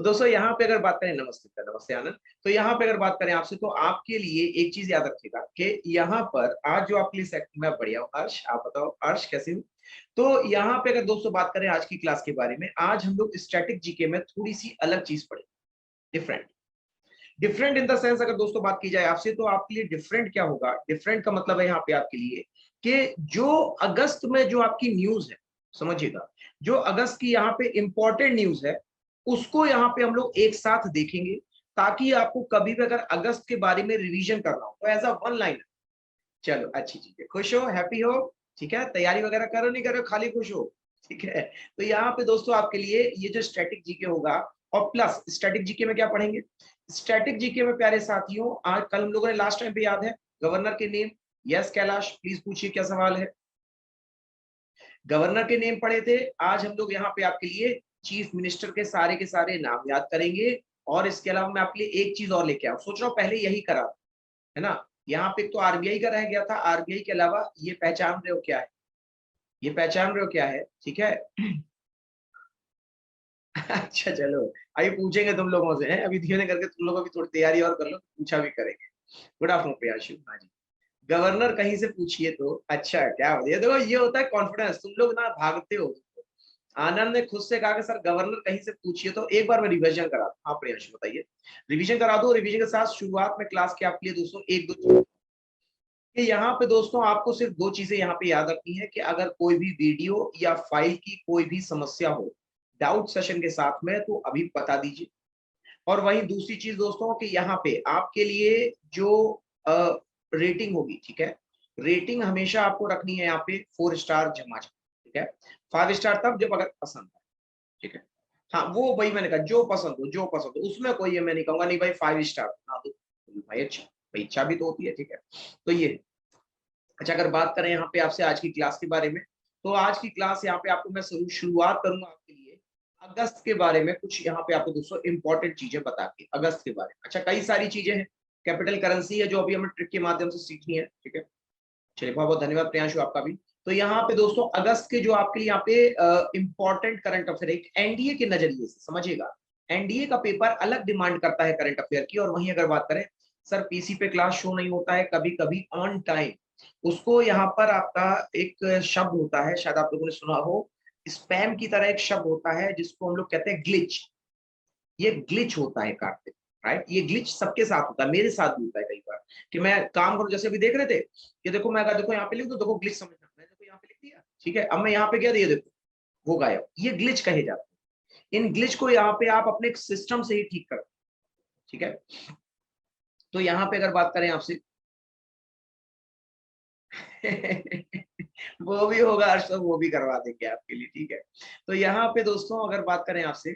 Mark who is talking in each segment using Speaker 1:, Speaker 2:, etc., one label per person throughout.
Speaker 1: दोस्तों यहाँ पे अगर बात करें, नमस्ते नमस्ते आनंद। तो यहाँ पे अगर बात करें आपसे, तो आपके लिए एक चीज याद रखिएगा कि यहाँ पर आज जो आपके लिए सेक्टर में बढ़िया हूँ। हर्ष, आप बताओ हर्ष कैसे हो? तो यहाँ पे अगर दोस्तों बात करें आज की क्लास के बारे में, आज हम लोग स्टैटिक जीके में थोड़ी सी अलग चीज पढ़े, different. Different in the sense अगर दोस्तों बात की जाए आपसे, तो आपके लिए डिफरेंट क्या होगा? डिफरेंट का मतलब है यहाँ पे आपके लिए कि जो अगस्त में जो आपकी न्यूज है, समझिएगा, जो अगस्त की यहाँ पे इंपॉर्टेंट न्यूज है, उसको यहाँ पे हम लोग एक साथ देखेंगे, ताकि आपको कभी भी अगर अगस्त के बारे में रिवीजन करना हो तो एज अ वन लाइन। चलो अच्छी चीज है, खुश हो, हैप्पी हो, ठीक है, तैयारी वगैरह करो नहीं करो, खाली खुश हो, ठीक है। तो यहाँ पे दोस्तों आपके लिए ये जो स्टैटिक जीके होगा, और प्लस स्टैटिक जीके में क्या पढ़ेंगे? स्टैटिक जीके में प्यारे साथियों, आज कल हम लोगों ने लास्ट टाइम पे याद है गवर्नर के नेम। यस कैलाश, प्लीज पूछिए क्या सवाल है। गवर्नर के नेम पढ़े थे। आज हम लोग यहाँ पे आपके लिए चीफ मिनिस्टर के सारे नाम याद करेंगे। और इसके अलावा मैं आपके लिए एक चीज और लेके आऊँ, सोच रहा हूँ पहले यही करा, है ना। यहाँ पे तो आरबीआई का रह गया था, आरबीआई के अलावा ये पहचान रहे हो क्या है? ये पहचान रहे हो क्या है? ठीक है। अच्छा चलो, अभी पूछेंगे तुम लोगों से, हैं अभी धीरे करके तुम लोगों की थोड़ी तैयारी और कर लो, पूछा भी करेंगे। Good afternoon Priyanshu. हाँ जी, गवर्नर कहीं से पूछिए तो अच्छा क्या हो, ये देखो ये होता है कॉन्फिडेंस, तुम लोग ना भागते हो। आनंद ने खुद से कहा कि सर गवर्नर कहीं से पूछिए, तो एक बार मैं रिवीजन करा दूं। हाँ प्रियांशु बताइए, रिवीजन करा दो। रिवीजन के साथ शुरुआत में क्लास के आपके लिए दोस्तों एक दो कि यहाँ पे दोस्तों आपको सिर्फ दो चीजें यहाँ पे याद रखनी है कि अगर कोई भी वीडियो या फाइल की कोई भी समस्या हो डाउट सेशन के साथ में, तो अभी बता दीजिए। और वहीं दूसरी चीज दोस्तों कि यहाँ पे आपके लिए जो रेटिंग होगी, ठीक है, रेटिंग हमेशा आपको रखनी है यहाँ पे 4 स्टार जमा, ठीक है। 5 स्टार तब जब अगर पसंद है, ठीक है। हाँ वो वही मैंने कहा, जो पसंद हो, जो पसंद हो, उसमें कोई ये मैं नहीं कहूंगा नहीं भाई 5 स्टार ना दो भाई। अच्छा भाई, इच्छा भी तो होती है, ठीक है। तो ये, अच्छा अगर बात करें यहाँ पे आपसे आज की क्लास के बारे में, तो आज की क्लास यहाँ पे आपको मैं शुरुआत करूंगा आपके लिए अगस्त के बारे में, कुछ यहाँ पे आपको दोस्तों इंपॉर्टेंट चीजें बता के अगस्त के बारे में। अच्छा कई सारी चीजें हैं, कैपिटल करेंसी है जो अभी हमें ट्रिक के माध्यम से सीखनी है, ठीक है। चलिए बहुत बहुत धन्यवाद प्रियांशु आपका भी। तो यहाँ पे दोस्तों अगस्त के जो आपके लिए यहाँ पे इंपॉर्टेंट करंट अफेयर, एक एनडीए के नजरिए से समझिएगा, एनडीए का पेपर अलग डिमांड करता है करंट अफेयर की। और वहीं अगर बात करें, सर पीसी पे क्लास शो नहीं होता है कभी कभी ऑन टाइम, उसको यहाँ पर आपका एक शब्द होता है, शायद आप लोगों ने सुना हो, स्पैम की तरह एक शब्द होता है जिसको हम लोग कहते हैं ग्लिच। ये ग्लिच होता है कार्तिक, राइट। ये ग्लिच सबके साथ होता है, मेरे साथ भी होता है कई बार कि मैं काम करूं, जैसे अभी देख रहे थे कि देखो मैं अगर देखो यहाँ पे लिख दो, देखो ग्लिच समझना, मैं देखो यहाँ पे लिख दिया, ठीक है। अब मैं यहाँ पे क्या दिया, देखो वो गायब, ये ग्लिच कहे जाते हैं। इन ग्लिच को यहाँ पे आप अपने सिस्टम से ही ठीक कर, ठीक है। तो यहाँ पे अगर बात करें आपसे वो भी होगा हर्ष, तो वो भी करवा देंगे आपके लिए, ठीक है। तो यहाँ पे दोस्तों अगर बात करें आपसे,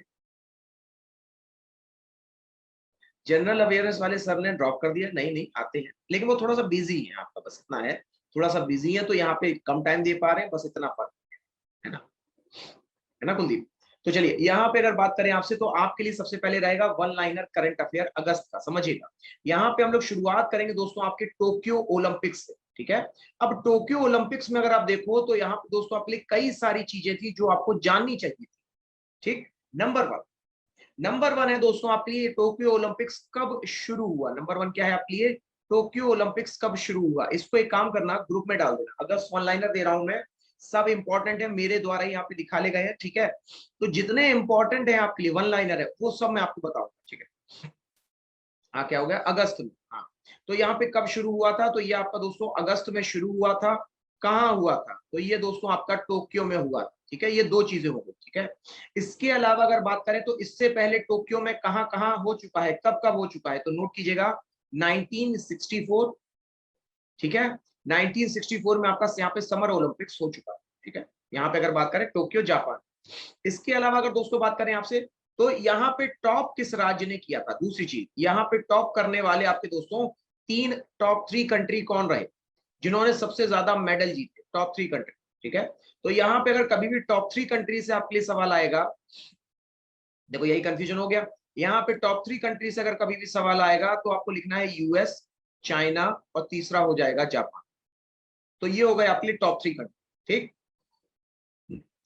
Speaker 1: जनरल अवेयरनेस वाले सर ने ड्रॉप कर दिया, नहीं नहीं आते हैं, लेकिन वो थोड़ा सा बिजी है, आपका बस इतना है, थोड़ा सा बिजी है, तो यहाँ पे कम टाइम दे पा रहे हैं, बस इतना फर्क है ना, है ना कुलदीप। तो चलिए यहाँ पे अगर बात करें आपसे, तो आपके लिए सबसे पहले रहेगा वन लाइनर करंट अफेयर अगस्त का, समझिएगा। यहाँ पे हम लोग शुरुआत करेंगे दोस्तों आपके टोक्यो ओलंपिक्स से, ठीक है। अब टोक्यो ओलंपिक्स में अगर आप देखो, तो यहाँ पे दोस्तों आपके लिए कई सारी चीजें थी जो आपको जाननी चाहिए थी, ठीक। नंबर वन है दोस्तों आपके लिए टोक्यो ओलंपिक्स कब शुरू हुआ। नंबर वन क्या है आपके लिए, टोक्यो ओलंपिक्स कब शुरू हुआ। इसको एक काम करना, ग्रुप में डाल देना, अगर वन लाइनर दे रहा हूं मैं, सब इंपॉर्टेंट है मेरे द्वारा यहाँ पे दिखा ले गए हैं, ठीक है। तो जितने इंपॉर्टेंट है आपके लिए वन लाइनर है, वो सब मैं आपको बताऊंगा, ठीक है। हाँ क्या हो गया, अगस्त में, हाँ। तो यहाँ पे कब शुरू हुआ था, तो ये आपका दोस्तों अगस्त में शुरू हुआ था। कहाँ हुआ था, तो ये दोस्तों आपका टोक्यो में हुआ था, ठीक है। ये दो चीजें हो गई, ठीक है। इसके अलावा अगर बात करें, तो इससे पहले टोक्यो में कहाँ कहाँ हो चुका है, कब कब हो चुका है, तो नोट कीजिएगा 1964, ठीक है। 1964 में आपका यहाँ पे समर ओलंपिक्स हो चुका है, ठीक है। यहाँ पे अगर बात करें टोक्यो जापान। इसके अलावा अगर दोस्तों बात करें आपसे, तो यहाँ पे टॉप किस राज्य ने किया था। दूसरी चीज, यहाँ पे टॉप करने वाले आपके दोस्तों तीन टॉप 3 कंट्री कौन रहे जिन्होंने सबसे ज्यादा मेडल जीते, टॉप 3 कंट्री, ठीक है। तो यहाँ पे अगर कभी भी टॉप 3 कंट्री से आपके लिए सवाल आएगा, देखो यही कंफ्यूजन हो गया, यहाँ पे टॉप 3 कंट्री से अगर कभी भी सवाल आएगा, तो आपको लिखना है यूएस, चाइना, और तीसरा हो जाएगा जापान। तो ये हो गए आपके लिए टॉप 3 कंट्री, ठीक।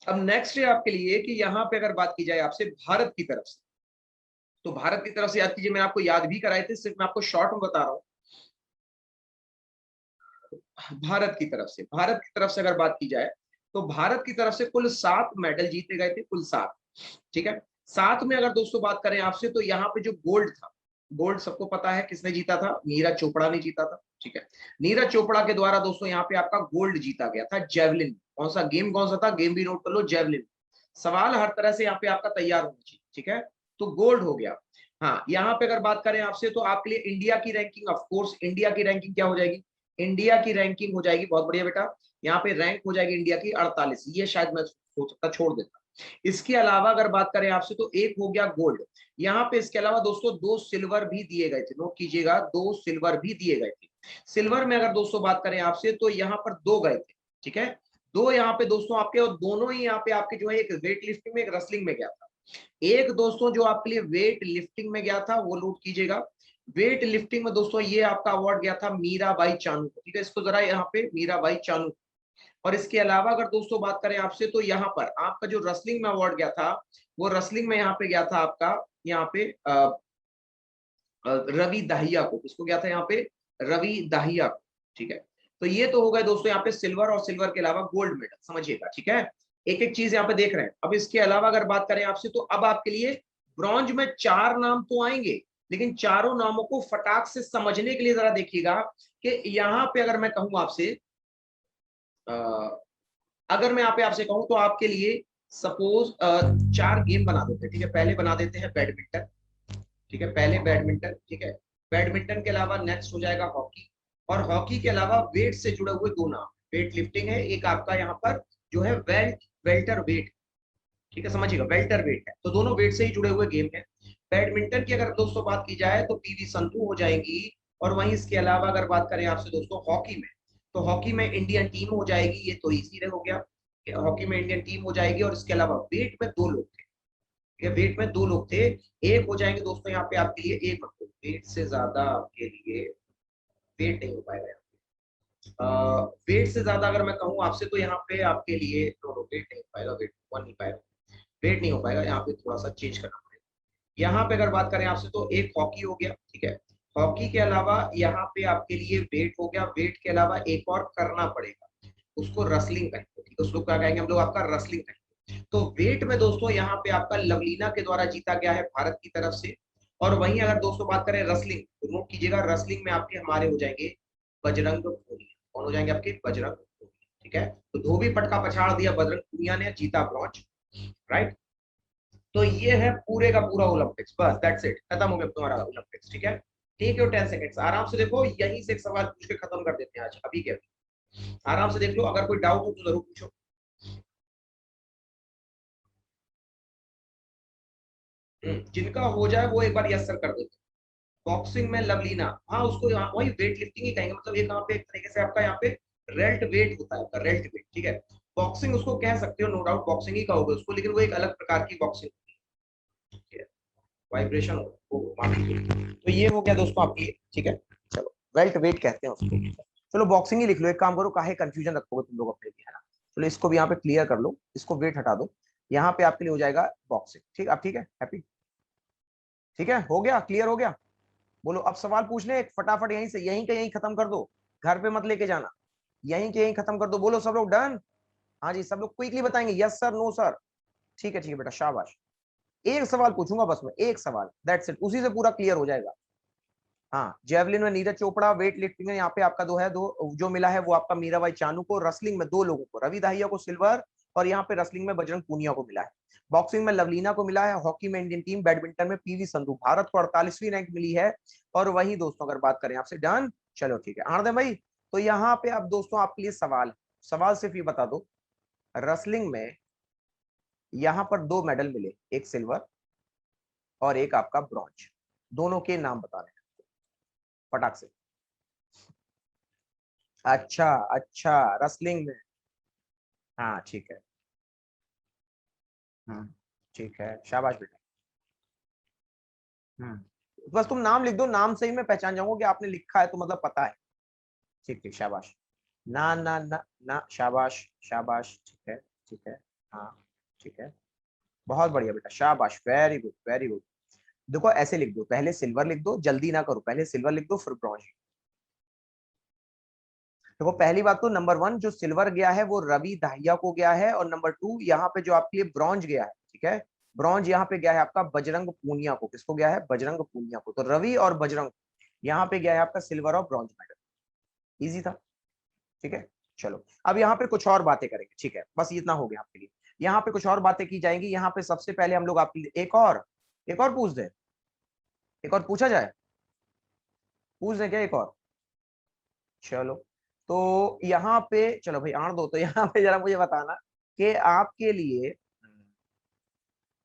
Speaker 1: अब नेक्स्ट है आपके लिए कि यहाँ पे अगर बात की जाए आपसे भारत की तरफ से, तो भारत की तरफ से याद कीजिए, मैंने आपको याद भी कराए थे, सिर्फ मैं आपको शॉर्ट में बता रहा हूँ। भारत की तरफ से अगर बात की जाए तो भारत की तरफ से कुल 7 मेडल जीते गए थे, कुल 7। ठीक है, 7 में अगर दोस्तों बात करें आपसे तो यहाँ पे जो गोल्ड था, गोल्ड सबको पता है किसने जीता था, नीरज चोपड़ा ने जीता था। ठीक है, नीरज चोपड़ा के द्वारा दोस्तों यहाँ पे आपका गोल्ड जीता गया था जेवलिन। कौन सा गेम, कौन सा था गेम भी नोट कर लो, जेवलिन। सवाल हर तरह से यहाँ पे आपका तैयार होना चाहिए। ठीक है, तो गोल्ड हो गया। हाँ, यहाँ पे अगर बात करें आपसे तो आपके लिए इंडिया की रैंकिंग, ऑफ कोर्स इंडिया की रैंकिंग क्या हो जाएगी, इंडिया की रैंकिंग हो जाएगी, बहुत बढ़िया बेटा, यहाँ पे रैंक हो जाएगी इंडिया की 48। ये शायद मैं हो सकता छोड़ देता। इसके अलावा अगर बात करें आपसे तो एक हो गया गोल्ड यहाँ पे, इसके अलावा दोस्तों 2 सिल्वर भी दिए गए थे, नोट कीजिएगा, 2 सिल्वर भी दिए गए थे। सिल्वर में अगर दोस्तों बात करें आपसे तो यहाँ पर 2 गए थे। ठीक है, 2 यहाँ पे दोस्तों आपके, और दोनों ही यहाँ पे आपके जो है, एक वेट लिफ्टिंग में, एक रेसलिंग में गया था। एक दोस्तों जो आपके लिए वेट लिफ्टिंग में गया था वो नोट कीजिएगा, वेट लिफ्टिंग में दोस्तों ये आपका अवार्ड गया था मीराबाई चानू को। ठीक है, इसको जरा यहाँ पे मीराबाई चानू। और इसके अलावा अगर दोस्तों बात करें आपसे तो यहाँ पर आपका जो रेसलिंग में अवार्ड गया था, वो रेसलिंग में यहाँ पे गया था आपका, यहाँ पे रवि दाहिया को। किसको गया था यहाँ पे, रवि दाहिया को। ठीक है, तो ये तो हो गए दोस्तों यहाँ पे सिल्वर, और सिल्वर के अलावा गोल्ड मेडल, समझिएगा। ठीक है, एक एक चीज यहाँ पे देख रहे हैं। अब इसके अलावा अगर बात करें आपसे तो अब आपके लिए ब्रॉन्ज में 4 नाम तो आएंगे, लेकिन चारों नामों को फटाक से समझने के लिए जरा देखिएगा कि यहाँ पे अगर मैं कहूँ आपसे, अगर मैं यहाँ पे आपसे कहूँ तो आपके लिए सपोज 4 गेम बना देते हैं। ठीक है, पहले बना देते हैं बैडमिंटन। ठीक है, पहले बैडमिंटन। ठीक है, बैडमिंटन के अलावा नेक्स्ट हो जाएगा हॉकी, और हॉकी के अलावा वेट से जुड़े हुए 2 नाम, वेट लिफ्टिंग है एक आपका यहाँ पर जो है वेल्टर वेट। ठीक है, समझिएगा, वेल्टर वेट है, तो दोनों वेट से ही जुड़े हुए गेम है। बैडमिंटन की अगर दोस्तों बात की जाए तो पीवी संधू हो जाएंगी, और वहीं इसके अलावा अगर बात करें आपसे दोस्तों हॉकी में, तो हॉकी में इंडियन टीम हो जाएगी, ये तो इजी हो गया, हॉकी में इंडियन टीम हो जाएगी। और इसके अलावा वेट में 2 लोग थे, ठीक है, वेट में 2 लोग थे, एक हो जाएंगे दोस्तों यहाँ पे आपके लिए, एक वेट से ज्यादा आपके लिए वेट नहीं हो पाएगा। वेट से ज्यादा अगर मैं कहूँ आपसे तो यहाँ पे आपके लिए वेट नहीं हो पाएगा, वेट 1 नहीं पाएगा, वेट नहीं हो पाएगा, यहाँ पे थोड़ा सा चेंज करना पड़ेगा। यहाँ पे अगर बात करें आपसे तो एक हॉकी हो गया। ठीक है, हॉकी के अलावा यहाँ पे आपके लिए वेट हो गया, वेट के अलावा एक और करना पड़ेगा, उसको रसलिंग कहेंगे। ठीक है, उसको क्या कहेंगे हम लोग, आपका रसलिंग कहेंगे। तो वेट में दोस्तों यहाँ पे आपका लवलीना के द्वारा जीता गया है भारत की तरफ से। और वहीं अगर दोस्तों बात करें रसलिंग, तो नोट कीजिएगा, रसलिंग में आपके हमारे हो जाएंगे बजरंग पूनिया। कौन हो जाएंगे आपके, बजरंग पूनिया। ठीक है, तो धोबी पटका पछाड़ दिया बजरंग पूनिया ने, जीता ब्रॉन्ज। राइट, तो ये है पूरे का पूरा ओलंपिक्स, बस दैट्स इट, खत्म हो गया तुम्हारा ओलंपिक्स। ठीक है, ठीक है, 10 सेकंड्स आराम से देखो, यहीं से एक सवाल पूछ के खत्म कर देते हैं आज, अभी के अभी। आराम से देख लो, अगर कोई डाउट हो तो जरूर पूछो। जिनका हो जाए वो एक बार यस सर कर देते। बॉक्सिंग में लवलीना, हाँ उसको यहाँ वही वेट लिफ्टिंग ही कहेंगे, मतलब एक यहाँ पे एक तरीके से आपका यहाँ पे रेल्ट वेट होता है, आपका रेल्ट वेट। ठीक है, बॉक्सिंग उसको कह सकते हो, नो डाउट बॉक्सिंग ही कहोगे उसको, लेकिन वो एक अलग प्रकार की बॉक्सिंग होती है, वाइब्रेशन हो। तो ये हो गया दोस्तों आपके लिए। ठीक है, चलो वेल्ट वेट कहते हैं उसको। चलो बॉक्सिंग ही लिख लो, एक काम करो, काहे कंफ्यूजन रखोगे तुम लोग अपने लिए, है ना। चलो इसको भी यहाँ पे क्लियर कर लो, इसको वेट हटा दो, यहाँ पे आपके लिए हो जाएगा बॉक्सिंग। ठीक, अब ठीक है, हैप्पी, ठीक है, हो गया, क्लियर हो गया। बोलो अब सवाल पूछ ले फटाफट, यहीं से यहीं के यहीं खत्म कर दो, घर पे मत लेके जाना, यहीं के यहीं खत्म कर दो। बोलो सब लोग डन, हाँ जी, सब लोग क्विकली बताएंगे यस सर नो सर। ठीक है बेटा, शाबाश। एक सवाल पूछूंगा बस मैं, एक सवाल, दैट्स इट, उसी से पूरा क्लियर हो जाएगा। हाँ, जेवलिन में नीरज चोपड़ा, वेट लिफ्टिंग में यहाँ पे आपका 2 है, 2 जो मिला है वो आपका मीराबाई चानू को, रसलिंग में 2 लोगों को, रवि दाहिया को सिल्वर, और यहाँ पे रसलिंग में बजरंग पूनिया को मिला है। बॉक्सिंग में लवलीना को मिला है, हॉकी में इंडियन टीम, बैडमिंटन में पीवी संधू, भारत को 48वीं रैंक मिली है। और वही दोस्तों अगर बात करें आपसे, डन, चलो ठीक है आनंद भाई। तो यहाँ पे अब दोस्तों आपके लिए सवाल, सवाल सिर्फ ये बता दो, रसलिंग में यहाँ पर 2 मेडल मिले, एक सिल्वर और एक आपका ब्रॉन्ज, दोनों के नाम बता रहे हैं फटाक से। अच्छा अच्छा, रसलिंग में, हाँ ठीक है, हम्म, ठीक है, शाबाश बेटा। बस तुम नाम लिख दो, नाम से ही मैं पहचान जाऊंगा कि आपने लिखा है तो मतलब पता है। ठीक ठीक, शाबाश, ना ना ना ना, शाबाश शाबाश, ठीक है ठीक है, हाँ ठीक है, बहुत बढ़िया बेटा, शाबाश, वेरी गुड वेरी गुड।
Speaker 2: देखो ऐसे लिख दो, पहले सिल्वर लिख दो, जल्दी ना करो, पहले सिल्वर लिख दो फिर ब्रॉन्ज। देखो पहली बात तो नंबर 1 जो सिल्वर गया है वो रवि दाहिया को गया है, और नंबर 2 यहाँ पे जो आपके लिए ब्रॉन्ज गया है, ठीक है, ब्रॉन्ज यहाँ पे गया है आपका बजरंग पूनिया को। किसको गया है? बजरंग पूनिया को। तो रवि और बजरंग यहाँ पे गया है आपका सिल्वर और ब्रॉन्ज मेडल। इजी था, ठीक है। चलो अब यहाँ पे कुछ और बातें करेंगे, ठीक है, बस इतना हो गया आपके लिए। यहाँ पे कुछ और बातें की जाएंगी। यहाँ पे सबसे पहले हम लोग आपके लिए एक और पूछ दे, एक और पूछा जाए, पूछ दे क्या एक और? चलो तो यहाँ पे चलो भाई आण दो, तो यहाँ पे जरा मुझे बताना कि आपके लिए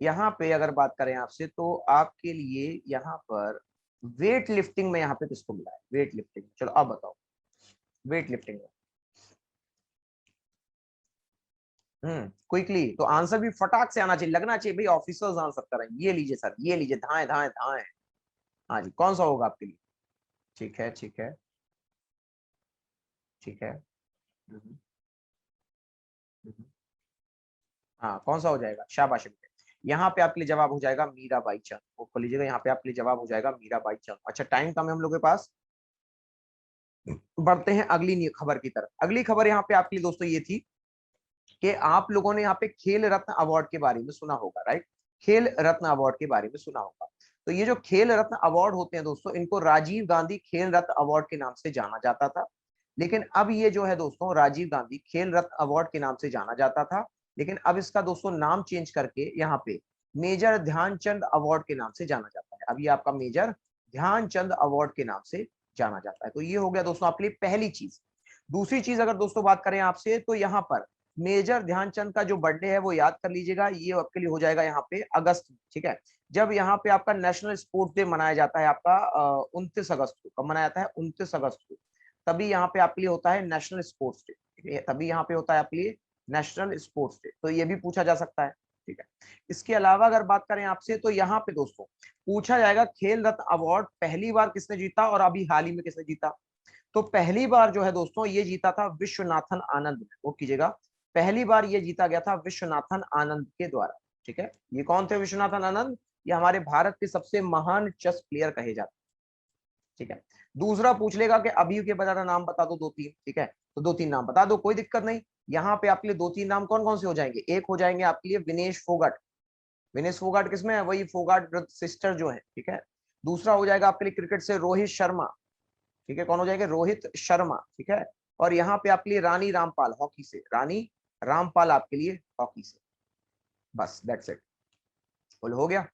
Speaker 2: यहाँ पे अगर बात करें आपसे तो आपके लिए यहाँ पर वेट लिफ्टिंग में यहाँ पे किसको मिला है? वेट लिफ्टिंग, चलो अब बताओ वेट लिफ्टिंग में। क्विकली तो आंसर भी फटाक से आना चाहिए, लगना चाहिए भाई ऑफिसर्स आंसर कर रहे हैं। ये लीजिए सर, ये लीजिए, धाए धाए धाए। हाँ जी, कौन सा होगा आपके लिए? ठीक है ठीक है ठीक है। हम्म, हम्म। हाँ कौन सा हो जाएगा? शाबाश बेटे। यहाँ पे आपके लिए जवाब हो जाएगा मीराबाई चानू। वो खोल लीजिएगा, यहाँ पे आपके लिए जवाब हो जाएगा मीराबाई चानू। अच्छा टाइम कम है हम लोग के पास, बढ़ते हैं अगली खबर की तरफ। अगली खबर यहाँ पे आपके लिए दोस्तों ये थी कि आप लोगों ने यहाँ पे खेल रत्न अवार्ड के बारे में सुना होगा, राइट? खेल रत्न अवार्ड के बारे में सुना होगा। तो ये जो खेल रत्न अवार्ड होते हैं दोस्तों, इनको राजीव गांधी खेल रत्न अवार्ड के नाम से जाना जाता था। लेकिन अब ये जो है दोस्तों राजीव गांधी खेल रत्न अवार्ड के नाम से जाना जाता था, लेकिन अब इसका दोस्तों नाम चेंज करके यहाँ पे मेजर ध्यानचंद अवार्ड के नाम से जाना जाता है। अब ये आपका मेजर ध्यानचंद अवार्ड के नाम से जाना जाता है। तो ये हो गया दोस्तों आपके लिए पहली चीज। दूसरी चीज अगर दोस्तों बात करें आपसे, तो यहाँ पर मेजर ध्यानचंद का जो बर्थडे है वो याद कर लीजिएगा, ये आपके लिए हो जाएगा यहाँ पे अगस्त में, ठीक है। जब यहाँ पे आपका नेशनल स्पोर्ट्स डे मनाया जाता है आपका 29 अगस्त को। कब मनाया जाता है? 29 अगस्त को। तभी यहाँ पे आपके लिए होता है नेशनल स्पोर्ट्स डे, ठीक है, तभी यहाँ पे होता है आपके लिए नेशनल स्पोर्ट्स डे। तो ये भी पूछा जा सकता है, ठीक है। इसके अलावा अगर बात करें आपसे तो यहाँ पे दोस्तों पूछा जाएगा खेल रत्न अवार्ड पहली बार किसने जीता और अभी हाल ही में किसने जीता। तो पहली बार जो है दोस्तों ये जीता था विश्वनाथन आनंद ने। वो कीजिएगा, पहली बार ये जीता गया था विश्वनाथन आनंद के द्वारा, ठीक है। ये कौन थे विश्वनाथन आनंद? ये हमारे भारत के सबसे महान चेस प्लेयर कहे जाते हैं, ठीक है। दूसरा पूछ लेगा कि अभी के बजाय नाम बता दो 2-3, ठीक है, तो 2-3 नाम बता दो, कोई दिक्कत नहीं। यहाँ पे आपके लिए 2-3 नाम कौन कौन से हो जाएंगे? एक हो जाएंगे आपके लिए विनेश फोगाट। विनेश फोगाट किसमें है? वही फोगाट सिस्टर जो है, ठीक है। दूसरा हो जाएगा आपके लिए क्रिकेट से रोहित शर्मा, ठीक है, कौन हो जाएगा? रोहित शर्मा, ठीक है। और यहाँ पे आपके लिए रानी रामपाल हॉकी से, रानी रामपाल आपके लिए हॉकी से। बस दैट्स इट, बोल हो गया।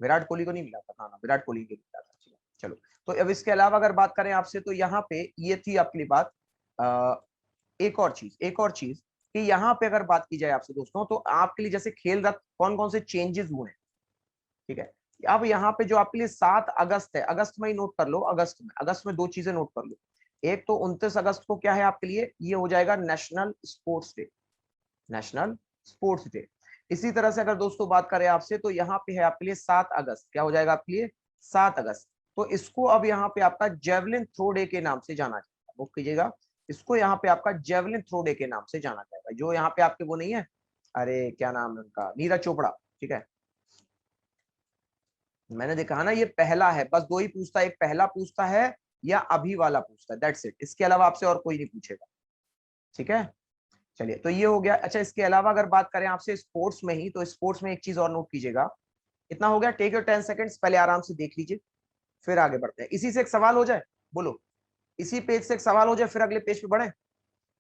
Speaker 2: विराट कोहली को नहीं मिला था, हाँ विराट कोहली को मिला था। चलो तो अब इसके अलावा अगर बात करें आपसे तो यहाँ पे ये थी आपके लिए बात। एक और चीज कि यहाँ पे अगर बात की जाए आपसे दोस्तों, तो आपके लिए जैसे खेल रत्न कौन कौन से चेंजेस हुए हैं, ठीक है। अब यहाँ पे जो आपके लिए 7 अगस्त है, अगस्त में ही नोट कर लो, अगस्त में 2 चीजें नोट कर लो। एक तो 29 अगस्त को क्या है आपके लिए? ये हो जाएगा national sports day, national sports day. इसी तरह से अगर दोस्तों बात करें आपसे तो यहाँ पे है आपके लिए 7 अगस्त, क्या हो जाएगा आपके लिए? 7 अगस्त। तो इसको अब यहाँ पे आपका जेवलिन थ्रो डे के नाम से जाना जाएगा, बुक कीजिएगा। इसको यहाँ पे आपका जेवलिन थ्रो डे के नाम से जाना जाएगा। जो यहाँ पे आपके वो नहीं है, अरे क्या नाम है उनका, नीरज चोपड़ा, ठीक है। मैंने देखा ना ये पहला है, बस 2 ही पूछता है, एक पहला पूछता है या अभी वाला पूछता है, दैट्स इट। इसके अलावा आपसे और कोई नहीं पूछेगा, ठीक है। चलिए तो ये हो गया। अच्छा इसके अलावा अगर बात करें आपसे स्पोर्ट्स में ही, तो स्पोर्ट्स में एक चीज और नोट कीजिएगा। इतना हो गया, टेक योर 10 सेकंड्स, पहले आराम से देख लीजिए फिर आगे बढ़ते हैं। इसी से एक सवाल हो जाए, बोलो, इसी पेज से एक सवाल हो जाए फिर अगले पेज पे बढ़े।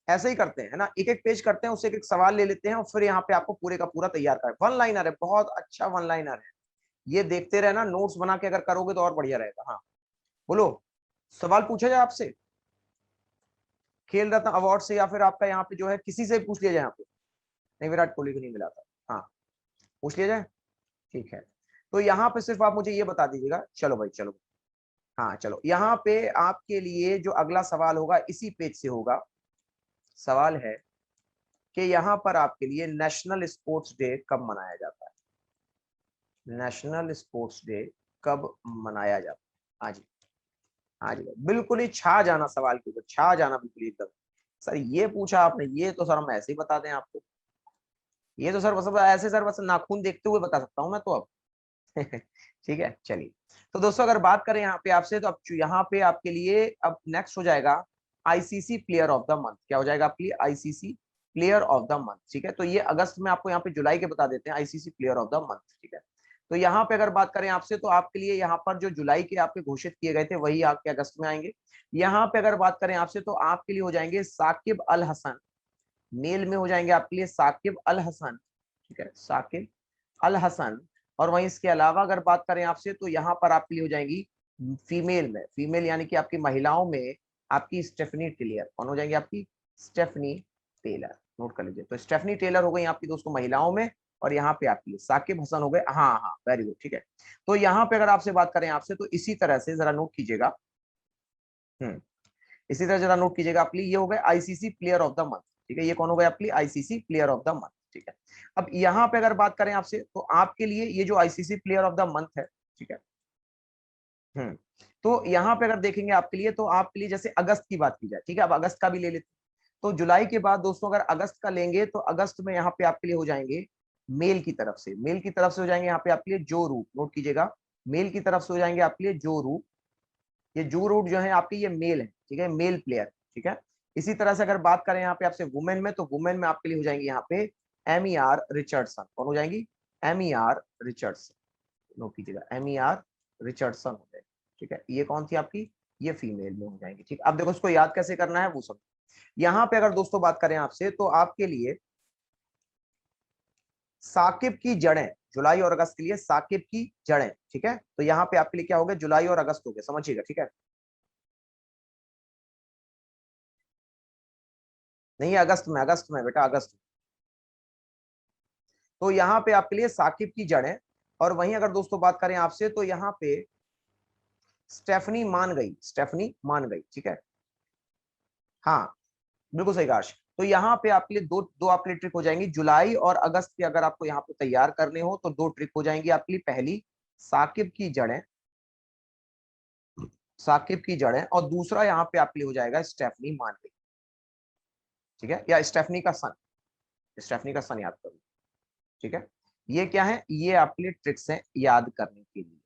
Speaker 2: ऐसे ही करते हैं है ना, एक एक पेज करते हैं, उससे एक एक सवाल ले लेते हैं और फिर यहाँ पे आपको पूरे का पूरा तैयार करें। वन लाइनर है, बहुत अच्छा वन लाइनर है, ये देखते रहना, नोट्स बना के अगर करोगे तो और बढ़िया रहेगा। हाँ बोलो, सवाल पूछा जाए आपसे खेल रत्न अवार्ड से, या फिर आपका यहाँ पे जो है किसी से पूछ लिया जाए। यहाँ पे नहीं, विराट कोहली को नहीं मिला था, हाँ पूछ लिया जाए, ठीक है। तो यहाँ पे सिर्फ आप मुझे ये बता दीजिएगा, चलो भाई चलो, हाँ चलो यहाँ पे आपके लिए जो अगला सवाल होगा इसी पेज से होगा। सवाल है कि यहाँ पर आपके लिए नेशनल स्पोर्ट्स डे कब मनाया जाता है? नेशनल स्पोर्ट्स डे कब मनाया जाता है? हाँ जी, हाँ जी, बिल्कुल ही छा जाना सवाल के ऊपर, छा जाना बिल्कुल एकदम। सर ये पूछा आपने, ये तो सर हम ऐसे ही बता दें आपको, ये तो सर बस ऐसे सर बस नाखून देखते हुए बता सकता हूँ मैं तो अब ठीक है, चलिए। तो दोस्तों अगर बात करें यहाँ पे आपसे, तो अब यहाँ पे आपके लिए अब नेक्स्ट हो जाएगा ICC player of the month. क्या हो जाएगा आपके लिए? ICC player of the month. ठीक है, तो ये अगस्त में, आपको यहाँ पे जुलाई के बता देते हैं, ICC player of the month. ठीक है, तो यहाँ पे अगर बात करें आपसे, तो आपके लिए यहाँ पर जो जुलाई के आपके घोषित किए गए थे वही आपके अगस्त में आएंगे। यहाँ पे अगर बात करें आपसे, तो आपके लिए हो जाएंगे साकिब अल हसन, मेल में हो जाएंगे आपके लिए साकिब अल हसन। ठीक है, साकिब अल हसन। और वहीं इसके अलावा अगर बात करें आपसे, तो यहाँ पर आपके लिए हो जाएंगी फीमेल में, फीमेल यानी कि आपकी महिलाओं में आपकी स्टेफनी टेलर। कौन हो जाएंगी? आपकी स्टेफनी टेलर। नोट कर लीजिए, तो स्टेफनी टेलर हो गई आपकी दोस्तों महिलाओं में, और यहाँ पे आपके लिए साकिब हसन हो गए। हाँ हाँ, वेरी गुड। ठीक है, तो यहाँ पे अगर आपसे बात करें आपसे, तो इसी तरह से जरा नोट कीजिएगा। इसी तरह जरा नोट कीजिएगा आपके लिए, ये हो गए ICC player of the month. ठीक है, ये कौन हो गए आपके लिए? ICC player of the month. ठीक है, अब यहाँ पे अगर बात करें आपसे, तो आपके लिए ये जो ICC player of the month है, ठीक है, तो यहाँ पे अगर देखेंगे आपके लिए, तो आपके लिए जैसे अगस्त की बात की जाए, ठीक है, अब अगस्त का भी ले लेते हैं। तो जुलाई के बाद दोस्तों अगर अगस्त का लेंगे, तो अगस्त में यहाँ पे आपके लिए हो जाएंगे मेल की तरफ से, मेल की तरफ से हो जाएंगे यहाँ पे आपके लिए जो रूट। नोट कीजिएगा, मेल की तरफ से हो जाएंगे आपके लिए जो रूट। ये जो रूट जो है आपके, ये मेल है। ठीक है, मेल प्लेयर। ठीक है, इसी तरह से अगर बात करें यहाँ पे आपसे वुमेन में, तो वुमेन में आपके लिए हो जाएंगे यहाँ पे एमी आर रिचर्डसन। कौन हो जाएंगी? Amy R Richardson. नोट कीजिएगा, एमी आर रिचर्डसन हो जाएगी। ठीक है, ये कौन थी आपकी? ये फीमेल में हो जाएंगी। ठीक, अब देखो इसको याद कैसे करना है वो सब। यहाँ पे अगर दोस्तों बात करें आपसे, तो आपके लिए साकिब की जड़ें, जुलाई और अगस्त के लिए साकिब की जड़ें। ठीक है, तो यहाँ पे आपके लिए क्या हो गया? जुलाई और अगस्त हो गया, समझिएगा। ठीक है, नहीं अगस्त में बेटा, अगस्त में। तो यहाँ पे आपके लिए साकिब की जड़ें। और वहीं अगर दोस्तों बात करें आपसे, तो यहाँ पे स्टेफनी मान गई, स्टेफनी मान गई। ठीक है, हाँ बिल्कुल सही कहा। तो यहाँ पे आपके लिए दो दो आपके लिए ट्रिक हो जाएंगी जुलाई और अगस्त के, अगर आपको यहाँ पे तैयार करने हो तो दो ट्रिक हो जाएंगी आपके लिए। पहली, साकिब की जड़ें, साकिब की जड़ें, और दूसरा यहाँ पे आपके लिए हो जाएगा स्टेफनी मान गई। ठीक है, या स्टेफनी का सन, स्टेफनी का सन याद करो। ठीक है, ये क्या है? ये आपके लिए ट्रिक्स हैं याद करने के लिए।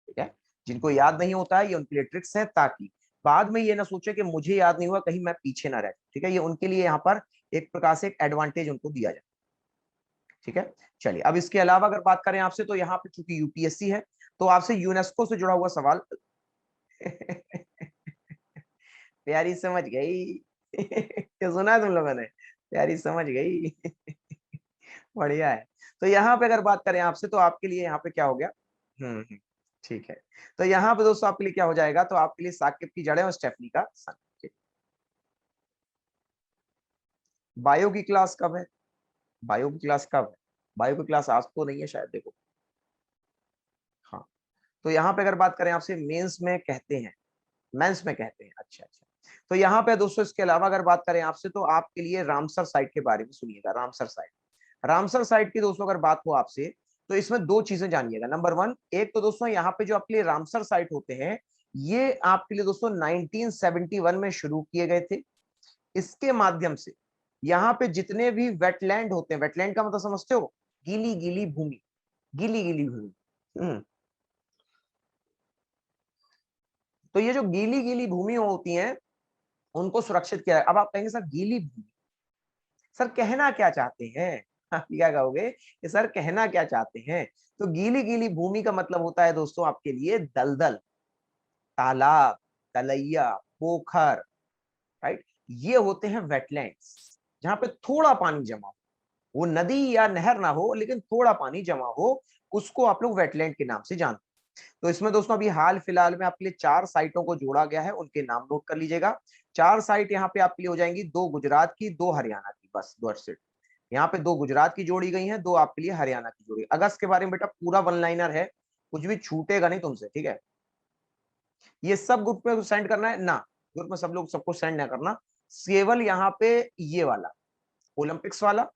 Speaker 2: ठीक है, जिनको याद नहीं होता है ये उनके लिए ट्रिक्स है, ताकि बाद में ये ना सोचे कि मुझे याद नहीं हुआ, कहीं मैं पीछे ना रह। ठीक है, ये उनके लिए यहाँ पर एक प्रकार से एक एडवांटेज उनको दिया जाए। ठीक है, चलिए। अब इसके अलावा अगर बात करें आपसे, तो यहाँ पे चूंकि यूपीएससी है, तो आपसे यूनेस्को से जुड़ा हुआ सवाल प्यारी समझ गई क्या सुना है तुम लोगों ने? प्यारी समझ गई बढ़िया है। तो यहाँ पे अगर बात करें आपसे, तो आपके लिए यहाँ पे क्या हो गया? हम्म, ठीक है। तो यहाँ पे दोस्तों आपके लिए क्या हो जाएगा? तो आपके लिए साकिब की जड़ें और स्टेफनी का सन। बायो की क्लास कब है? बायो की क्लास कब है? बायो की क्लास आज तो नहीं है शायद, देखो। हाँ, तो यहाँ पे अगर बात करें आपसे, मेंस में कहते हैं, मेंस में कहते हैं। अच्छा अच्छा। तो यहाँ पे दोस्तों इसके अलावा अगर बात करें आपसे, तो आपके लिए रामसर साइट के बारे में सुनिएगा। रामसर साइट, रामसर साइट की दोस्तों अगर बात हो आपसे, तो इसमें दो चीजें जानिएगा। नंबर वन, एक तो दोस्तों यहाँ पे जो आपके लिए रामसर साइट होते हैं, ये आपके लिए दोस्तों 1971 में शुरू किए गए थे। इसके माध्यम से यहाँ पे जितने भी वेटलैंड होते हैं, वेटलैंड का मतलब समझते हो? गीली गीली भूमि, गीली गीली भूमि। तो ये जो गीली गीली भूमि होती हैं, उनको सुरक्षित किया है। अब आप कहेंगे सर गीली भूमि, सर कहना क्या चाहते हैं? आप क्या कहोगे कि सर कहना क्या चाहते हैं? तो गीली गीली भूमि का मतलब होता है दोस्तों आपके लिए दलदल, तालाब, तलैया, पोखर, राइट? ये होते हैं वेटलैंड्स, जहां पे थोड़ा पानी जमा हो, वो नदी या नहर ना हो लेकिन थोड़ा पानी जमा हो, उसको आप लोग वेटलैंड के नाम से जानते हैं। तो इसमें दोस्तों अभी हाल फिलहाल में आपके लिए 4 साइटों को जोड़ा गया है, उनके नाम नोट कर लीजिएगा। 4 साइट यहाँ पे आपके लिए हो जाएंगी, 2 गुजरात की, 2 हरियाणा की, बस 2 सेट। यहाँ पे 2 गुजरात की जोड़ी गई हैं, 2 आपके लिए हरियाणा की जोड़ी। अगस्त के बारे में बेटा पूरा वन लाइनर है, कुछ भी छूटेगा नहीं तुमसे। ठीक है, ये सब ग्रुप में सेंड करना है ना, ग्रुप में सब लोग सबको सेंड ना करना, केवल यहाँ पे ये वाला ओलंपिक्स वाला,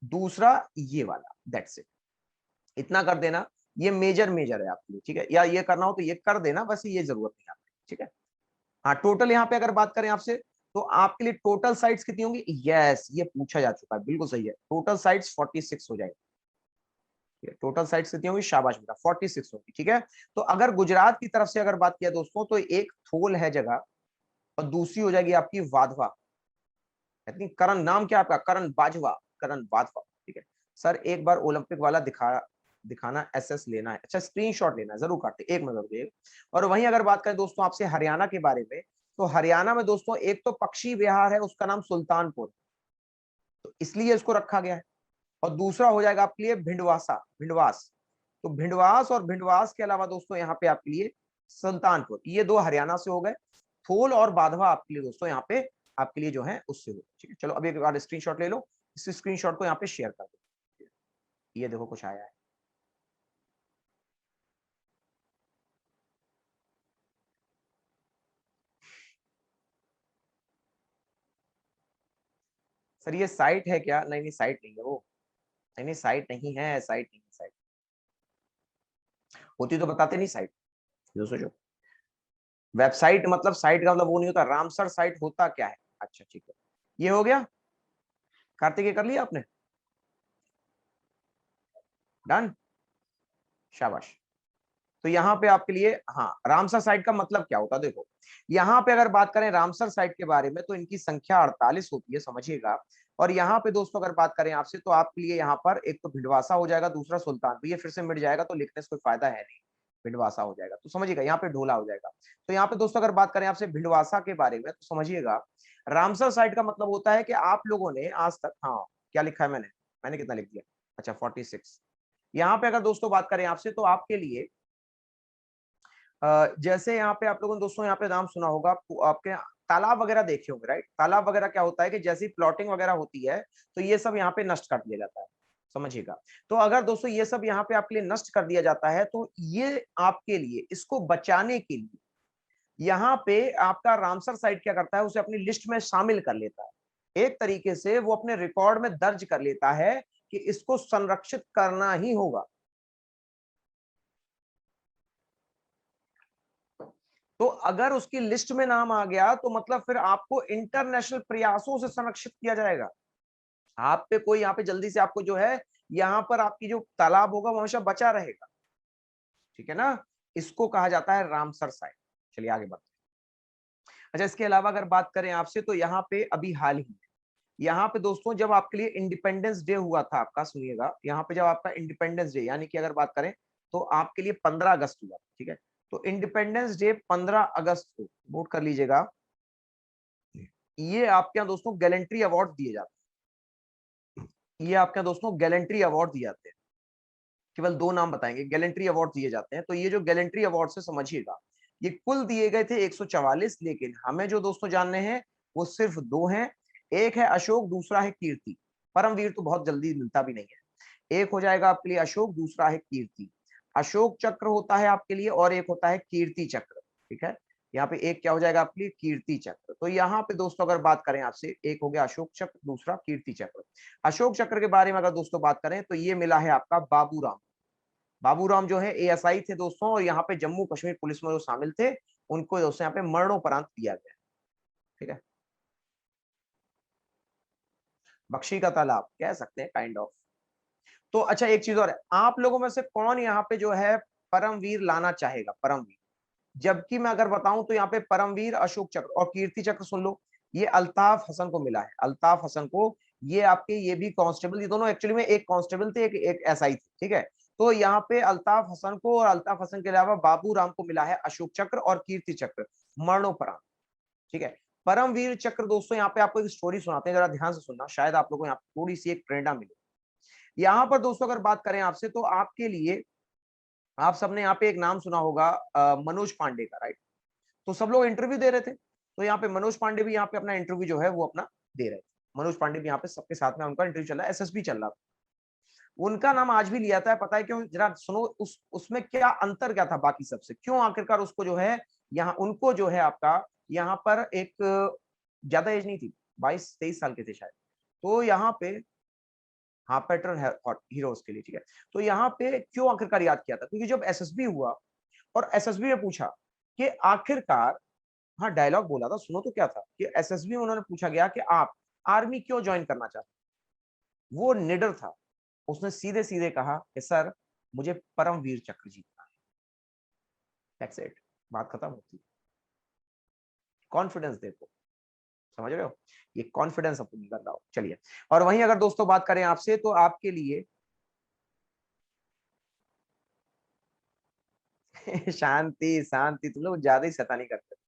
Speaker 2: दूसरा ये वाला, दैट्स इट। इतना कर देना, ये मेजर मेजर है आपके लिए। ठीक है, या ये करना हो तो ये कर देना, बस ये जरूरत नहीं आपकी। ठीक है, हाँ टोटल यहाँ पे अगर बात करें आपसे, तो आपके लिए टोटल साइट्स कितनी होंगी? यस, ये पूछा जा चुका है, बिल्कुल सही है। टोटल साइट्स 46 हो जाएगी। टोटल साइट्स कितनी होगी, शाबाश बेटा 46 होगी। ठीक है, तो अगर गुजरात की तरफ से अगर बात किया दोस्तों तो एक थोल है जगह और दूसरी हो जाएगी आपकी वाधवा। करण नाम क्या आपका, करण बाजवा, करण वाधवा। ठीक है सर, एक बार ओलंपिक वाला दिखाना, एसएस लेना है। अच्छा स्क्रीनशॉट लेना है, जरूर काटते, एक मिनट रुकिए। और वहीं अगर बात करें दोस्तों आपसे हरियाणा के बारे में, तो हरियाणा में दोस्तों एक तो पक्षी विहार है, उसका नाम सुल्तानपुर, तो इसलिए इसको रखा गया है। और दूसरा हो जाएगा आपके लिए भिंडवासा, भिंडवास। तो भिंडवास और भिंडवास के अलावा दोस्तों यहाँ पे आपके लिए सुल्तानपुर, ये दो हरियाणा से हो गए। थोल और बाधवा आपके लिए दोस्तों यहाँ पे आपके लिए जो है उससे हो। ठीक है, चलो अब एक बार स्क्रीनशॉट ले लो, इस स्क्रीनशॉट को यहाँ पे शेयर कर दो। ये देखो कुछ आया है। सर ये साइट है क्या, नहीं नहीं साइट नहीं है वो, नहीं नहीं साइट नहीं है, साइट नहीं है, साइट होती तो बताते नहीं साइट। दोस्तों जो वेबसाइट मतलब साइट का मतलब वो नहीं होता, रामसर साइट होता क्या है। अच्छा ठीक है, ये हो गया। कार्तिक ये कर लिया आपने, डन, शाबाश। तो यहाँ पे आपके लिए, हाँ रामसर साइट का मतलब क्या होता है देखो, यहाँ पे अगर बात करें रामसर साइट के बारे में तो इनकी संख्या 48 होती है, समझिएगा। और यहाँ पे दोस्तों अगर बात करें आपसे तो आपके लिए यहाँ पर एक तो भिंडवासा हो जाएगा, दूसरा सुल्तानपुर, ये फिर से मिट जाएगा तो लिखने से कोई फायदा है नहीं, भिंडवासा हो जाएगा तो समझिएगा, यहाँ पे ढोला हो जाएगा। तो यहाँ पे दोस्तों अगर बात करें आपसे भिंडवासा के बारे में तो समझिएगा, रामसर साइट का मतलब होता है कि आप लोगों ने आज तक, हाँ क्या लिखा है मैंने, मैंने कितना लिख दिया, अच्छा 46। यहाँ पे अगर दोस्तों बात करें आपसे तो आपके लिए जैसे यहाँ पे आप लोगों ने दोस्तों यहाँ पे नाम सुना होगा, आपके तालाब वगैरह देखे होंगे राइट। तालाब वगैरह क्या होता है कि जैसी प्लॉटिंग वगैरह होती है तो ये सब यहाँ पे नष्ट कर दिया जाता है, समझिएगा। तो अगर दोस्तों ये सब यहाँ पे आपके लिए नष्ट कर दिया जाता है तो ये आपके लिए, इसको बचाने के लिए यहाँ पे आपका रामसर साइट क्या करता है, उसे अपनी लिस्ट में शामिल कर लेता है। एक तरीके से वो अपने रिकॉर्ड में दर्ज कर लेता है कि इसको संरक्षित करना ही होगा। तो अगर उसकी लिस्ट में नाम आ गया तो मतलब फिर आपको इंटरनेशनल प्रयासों से संरक्षित किया जाएगा। आप पे कोई यहाँ पे जल्दी से आपको जो है, यहाँ पर आपकी जो तालाब होगा वो हमेशा बचा रहेगा। ठीक है ना, इसको कहा जाता है रामसर साइट। चलिए आगे बढ़ते हैं। अच्छा इसके अलावा अगर बात करें आपसे तो यहाँ पे अभी हाल ही में, यहाँ पे दोस्तों जब आपके लिए इंडिपेंडेंस डे हुआ था आपका, सुनिएगा यहाँ पे जब आपका इंडिपेंडेंस डे यानी कि अगर बात करें तो आपके लिए 15 अगस्त हुआ, ठीक है। तो इंडिपेंडेंस डे 15 अगस्त को नोट कर लीजिएगा, ये आपके यहाँ दोस्तों गैलेंट्री अवार्ड दिए जाते हैं। ये आपके यहाँ दोस्तों गैलेंट्री अवार्ड दिए जाते हैं, केवल दो नाम बताएंगे, गैलेंट्री अवार्ड दिए जाते हैं। तो ये जो गैलेंट्री अवार्ड से समझिएगा, ये कुल दिए गए थे 144, लेकिन हमें जो दोस्तों जानने हैं वो सिर्फ दो हैं। एक है अशोक, दूसरा है कीर्ति। परमवीर तो बहुत जल्दी मिलता भी नहीं है। एक हो जाएगा आपके लिए अशोक, दूसरा है कीर्ति। अशोक चक्र होता है आपके लिए और एक होता है कीर्ति चक्र। ठीक है, यहाँ पे एक क्या हो जाएगा आपके लिए, कीर्ति चक्र। तो यहाँ पे दोस्तों अगर बात करें आपसे, एक हो गया अशोक चक्र, दूसरा कीर्ति चक्र। अशोक चक्र के बारे में अगर दोस्तों बात करें तो ये मिला है आपका बाबूराम। बाबूराम जो है एएसआई थे दोस्तों, और यहाँ पे जम्मू कश्मीर पुलिस में जो शामिल थे उनको दोस्तों यहाँ पे मरणोपरांत दिया गया। ठीक है, बख्शी का तालाब कह सकते हैं काइंड ऑफ। तो अच्छा एक चीज और है, आप लोगों में से कौन यहाँ पे जो है परमवीर लाना चाहेगा, परमवीर। जबकि मैं अगर बताऊं तो यहाँ पे परमवीर, अशोक चक्र और कीर्ति चक्र सुन लो, ये अल्ताफ हसन को मिला है, अल्ताफ हसन को। ये आपके ये भी कांस्टेबल, ये दोनों एक्चुअली में एक कांस्टेबल थे, एक एसआई थे। ठीक है, तो यहाँ पे अल्ताफ हसन को और अल्ताफ हसन के अलावा बाबू राम को मिला है अशोक चक्र और कीर्ति चक्र मरणोपरांत। ठीक है, परमवीर चक्र दोस्तों यहाँ पे आपको एक स्टोरी सुनाते हैं, जरा ध्यान से सुनना, शायद आप लोगों को यहाँ पे थोड़ी सी एक प्रेरणा मिले। यहाँ पर दोस्तों अगर बात करें आपसे तो आपके लिए, आप सबने यहाँ पे एक नाम सुना होगा मनोज पांडे का, राइट। तो सब लोग इंटरव्यू दे रहे थे, तो यहाँ पे मनोज पांडे भी यहाँ पे अपना इंटरव्यू जो है वो अपना दे रहे थे। मनोज पांडे भी यहाँ पे सबके साथ में उनका इंटरव्यू चल रहा है, एसएसबी चल रहा था। उनका नाम आज भी लिया था, पता है क्यों, जरा सुनो उसमें क्या अंतर क्या था बाकी सबसे, क्यों आखिरकार उसको जो है यहाँ, उनको जो है आपका यहाँ पर एक ज्यादा एज नहीं थी, 22-23 साल के थे शायद। तो यहाँ पे हाँ पैटर्न है हीरोज के लिए। ठीक है, तो यहाँ पे क्यों आखिरकार याद किया था, क्योंकि जब एसएसबी हुआ और एसएसबी में पूछा कि आखिरकार, हाँ डायलॉग बोला था सुनो तो क्या था, कि एसएसबी में उन्होंने पूछा गया कि आप आर्मी क्यों ज्वाइन करना चाहते, वो निडर था, उसने सीधे सीधे कहा कि सर मुझे परमवीर चक्र जीतना है। दैट्स इट, बात खत्म होती है। कॉन्फिडेंस देखो, समझ रहे हो, ये कॉन्फिडेंस अपनी कर रहा हो। चलिए, और वहीं अगर दोस्तों बात करें आपसे तो आपके लिए शांति शांति, तुम लोग ज्यादा ही शैतानी करते हो।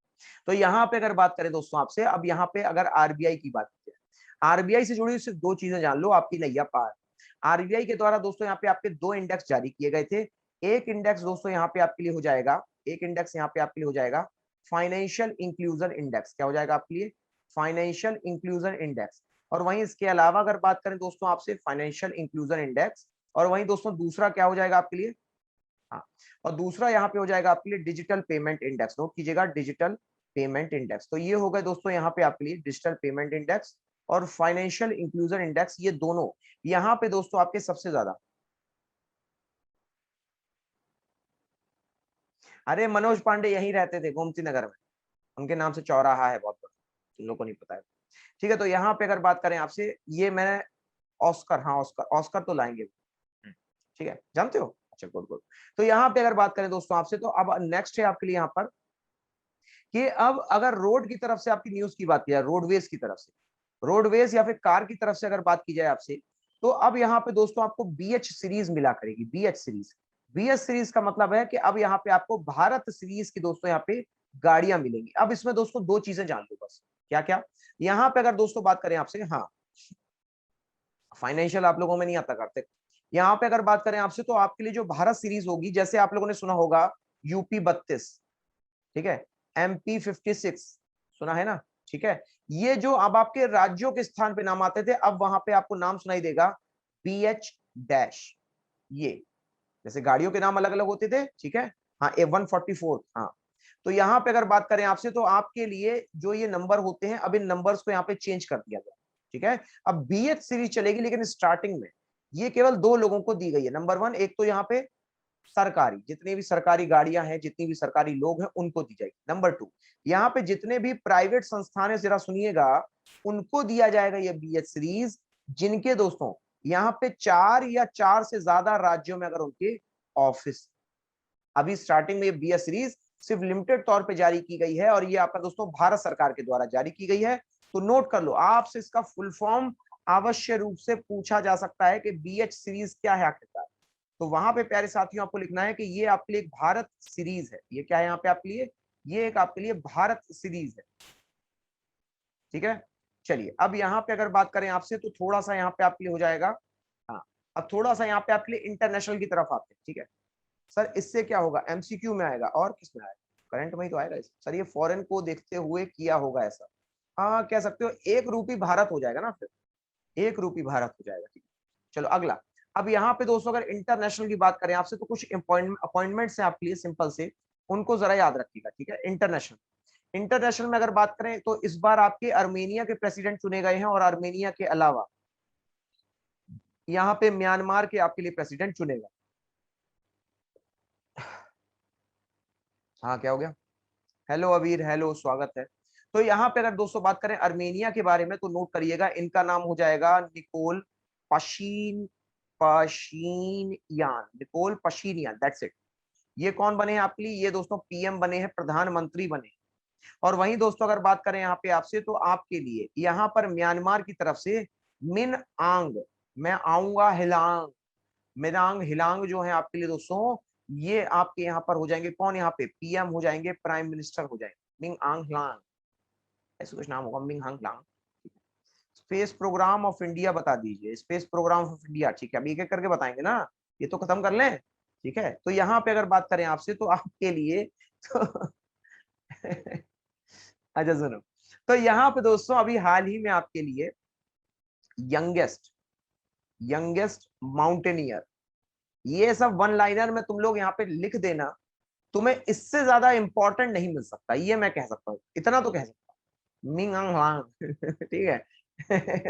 Speaker 2: तो यहाँ पे अगर बात करें दोस्तों आपसे, अब यहाँ पे अगर आरबीआई की बात की जाए, आरबीआई से जुड़ी सिर्फ दो चीजें जान लो, आपकी नैया पार। आरबीआई के द्वारा दोस्तों यहाँ पे आपके दो इंडेक्स जारी किए गए थे। एक इंडेक्स दोस्तों यहाँ पे आपके लिए हो जाएगा, एक इंडेक्स यहाँ पे आपके लिए हो जाएगा फाइनेंशियल इंक्लूजन इंडेक्स। क्या हो जाएगा आपके लिए? Financial inclusion index. और वहीं इसके अलावा अगर बात करें दोस्तों आपसे, फाइनेंशियल इंक्लूजन इंडेक्स, और वहीं दोस्तों दूसरा क्या हो जाएगा आपके लिए? हाँ, और दूसरा यहाँ पे हो जाएगा आपके लिए डिजिटल पेमेंट इंडेक्स। नोट कीजिएगा, डिजिटल पेमेंट इंडेक्स। तो ये हो गए दोस्तों यहाँ पे आपके लिए डिजिटल पेमेंट इंडेक्स और फाइनेंशियल इंक्लूजन इंडेक्स, ये दोनों यहाँ पे दोस्तों आपके सबसे ज्यादा। अरे मनोज पांडे यहीं रहते थे गोमती नगर में, उनके नाम से चौराहा है बहुत बड़ा, तुम लोग को नहीं पता है। ठीक है, तो यहाँ पे अगर बात करें आपसे, ये मैंने ऑस्कर, हाँ ऑस्कर, ऑस्कर तो लाएंगे, ठीक है, जानते हो? अच्छा, गुड गुड। तो यहाँ पे अगर बात करें दोस्तों आपसे, तो अब नेक्स्ट है आपके लिए यहाँ पर कि अब अगर रोड की तरफ से आपकी न्यूज की बात की जाए, रोडवेज की तरफ से, रोडवेज या फिर कार की तरफ से अगर बात की जाए आपसे, तो अब यहाँ पे दोस्तों आपको बीएच सीरीज मिला करेगी, बीएच सीरीज। बीएच सीरीज का मतलब है कि अब यहाँ पे आपको भारत सीरीज की दोस्तों यहाँ पे गाड़ियां मिलेंगी। अब इसमें दोस्तों दो चीजें जान लो बस, क्या क्या। यहाँ पे अगर दोस्तों बात करें आपसे, हाँ फाइनेंशियल आप लोगों में नहीं आता करते, यहाँ पे अगर बात करें आपसे तो आपके लिए जो भारत सीरीज होगी, जैसे आप लोगों ने सुना होगा यूपी 32, ठीक है, MP 56 सुना है ना, ठीक है, ये जो अब आपके राज्यों के स्थान पे नाम आते थे, अब वहां पे आपको नाम सुनाई देगा BH डैश। ये जैसे गाड़ियों के नाम अलग अलग होते थे, ठीक है, हाँ A144, हाँ। तो यहाँ पे अगर बात करें आपसे, तो आपके लिए जो ये नंबर होते हैं, अब इन नंबर्स को यहाँ पे चेंज कर दिया गया, ठीक है। अब BH सीरीज चलेगी, लेकिन स्टार्टिंग में ये केवल दो लोगों को दी गई है। नंबर 1, एक तो यहाँ पे सरकारी, जितनी भी सरकारी गाड़ियां हैं, जितनी भी सरकारी लोग हैं, उनको दी जाएगी। नंबर 2, यहाँ पे जितने भी प्राइवेट संस्थान है, जरा सुनिएगा, उनको दिया जाएगा ये BH सीरीज, जिनके दोस्तों यहाँ पे 4 या 4 से ज्यादा राज्यों में अगर उनके ऑफिस। अभी स्टार्टिंग में ये BH सीरीज सिर्फ लिमिटेड तौर पे जारी की गई है, और ये आपका दोस्तों भारत सरकार के द्वारा जारी की गई है। तो नोट कर लो, आपसे इसका फुल फॉर्म अवश्य रूप से पूछा जा सकता है कि BH सीरीज क्या है आखिरकार। तो वहां पे प्यारे साथियों आपको लिखना है कि ये आपके लिए एक भारत सीरीज है। ये क्या है यहाँ पे आपके लिए? ये एक आपके लिए भारत सीरीज है, ठीक है। चलिए, अब यहाँ पे अगर बात करें आपसे, तो थोड़ा सा यहाँ पे आपके लिए हो जाएगा, हाँ, अब थोड़ा सा यहाँ पे आपके लिए इंटरनेशनल की तरफ आते हैं, ठीक है। सर इससे क्या होगा? MCQ में आएगा, और किस में आएगा? करंट में ही तो आएगा सर, ये फॉरेन को देखते हुए किया होगा ऐसा, हाँ कह सकते हो। एक रूपी भारत हो जाएगा ना, फिर एक रूपी भारत हो जाएगा, ठीक है। चलो अगला, अब यहाँ पे दोस्तों अगर इंटरनेशनल की बात करें आपसे, तो कुछ अपॉइंटमेंट्स हैं आपके लिए सिंपल से, उनको जरा याद रखिएगा, ठीक है। इंटरनेशनल, इंटरनेशनल में अगर बात करें तो इस बार आपके अर्मेनिया के प्रेसिडेंट चुने गए हैं, और अर्मेनिया के अलावा यहाँ पे म्यांमार के आपके लिए प्रेसिडेंट चुने गए। हाँ क्या हो गया? हेलो अबीर, हेलो, स्वागत है। तो यहाँ पे अगर दोस्तों बात करें अर्मेनिया के बारे में, तो नोट करिएगा, इनका नाम हो जाएगा निकोल पशीनयान, निकोल पशीनयान, दैट्स इट। ये कौन बने हैं आपके लिए? ये दोस्तों PM बने हैं, प्रधानमंत्री बने। और वहीं दोस्तों अगर बात करें यहाँ पे आपसे, तो आपके लिए यहाँ पर म्यांमार की तरफ से मिन आंग, मैं आऊंगा हिलांग, मिरांग हिलांग जो है आपके लिए दोस्तों, ये आपके यहाँ पर हो जाएंगे कौन? यहाँ पे PM हो जाएंगे, प्राइम मिनिस्टर हो जाएंगे, मिंग आंग ह्लांग, ऐसे कुछ नाम होगा, मिंग आंग ह्लांग। स्पेस प्रोग्राम ऑफ इंडिया बता दीजिए, स्पेस प्रोग्राम ऑफ इंडिया, ठीक है। अब एक एक करके बताएंगे ना, ये तो खत्म कर लें, ठीक है। तो यहाँ पे अगर बात करें आपसे, तो आपके लिए तो अच्छा सुनो, तो यहाँ पे दोस्तों अभी हाल ही में आपके लिए यंगेस्ट यंगेस्ट माउंटेनियर, ये सब वन लाइनर में तुम लोग यहाँ पे लिख देना, तुम्हें इससे ज्यादा इंपॉर्टेंट नहीं मिल सकता, ये मैं कह सकता हूँ, इतना तो कह सकता हूँ, मिंग आंग ह्लांग ठीक है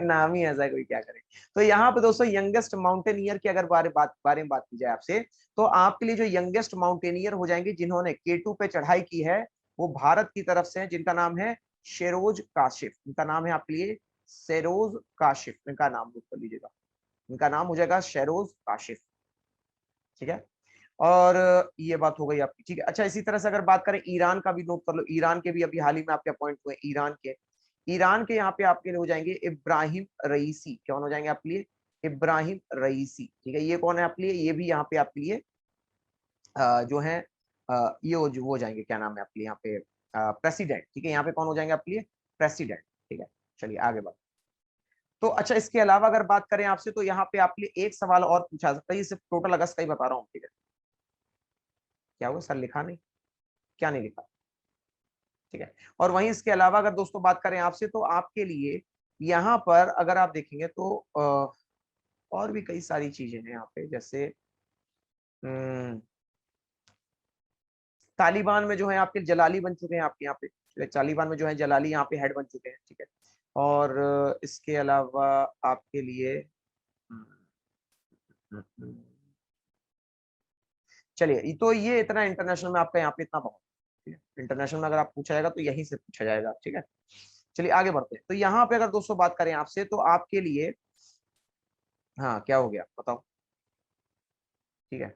Speaker 2: नाम ही ऐसा है, कोई क्या करे। तो यहाँ पे दोस्तों यंगेस्ट माउंटेनियर की अगर बारे में बात की जाए आपसे, तो आपके लिए जो यंगेस्ट माउंटेनियर हो जाएंगे, जिन्होंने K2 पे चढ़ाई की है, वो भारत की तरफ से है, जिनका नाम है शेरोज काशिफ। इनका नाम है आपके लिए शेरोज काशिफ, इनका नाम नोट कर लीजिएगा, इनका नाम हो जाएगा शेरोज काशिफ, ठीक है। और ये बात हो गई आपकी, ठीक है। अच्छा, इसी तरह से अगर बात करें ईरान का भी नोट कर लो, ईरान के भी अभी हाल ही में आपके अपॉइंट हुए ईरान के यहाँ पे आपके लिए हो जाएंगे इब्राहिम रईसी। कौन हो जाएंगे आपके लिए? इब्राहिम रईसी, ठीक है। ये कौन है आपके लिए? ये भी यहाँ पे आपके लिए जो है ये वो हो जाएंगे, क्या नाम है आपके लिए यहाँ पे, प्रेसिडेंट, ठीक है। यहाँ पे कौन हो जाएंगे आपके लिए? प्रेसिडेंट, ठीक है। चलिए आगे बढ़। तो अच्छा, इसके अलावा अगर बात करें आपसे तो यहाँ पे आपके लिए एक सवाल और पूछा सकता है, ये सिर्फ टोटल अगस्त का ही बता रहा हूँ, ठीक है। क्या हुआ सर, लिखा नहीं? क्या नहीं लिखा? ठीक है। और वहीं इसके अलावा अगर दोस्तों बात करें आपसे तो आपके लिए यहाँ पर अगर आप देखेंगे तो और भी कई सारी चीजें हैं यहाँ पे, जैसे तालिबान में जो है आपके जलाली बन चुके हैं आपके यहाँ पे, तालिबान में जो है जलाली यहाँ पे हेड बन चुके हैं, ठीक है। और इसके अलावा आपके लिए चलिए, तो ये इतना इंटरनेशनल में आपका यहाँ पे इतना बहुत, ठीक है। इंटरनेशनल में अगर आप पूछा जाएगा तो यहीं से पूछा जाएगा, ठीक है। चलिए आगे बढ़ते हैं। तो यहाँ पे अगर दोस्तों बात करें आपसे तो आपके लिए, हाँ क्या हो गया बताओ, ठीक है।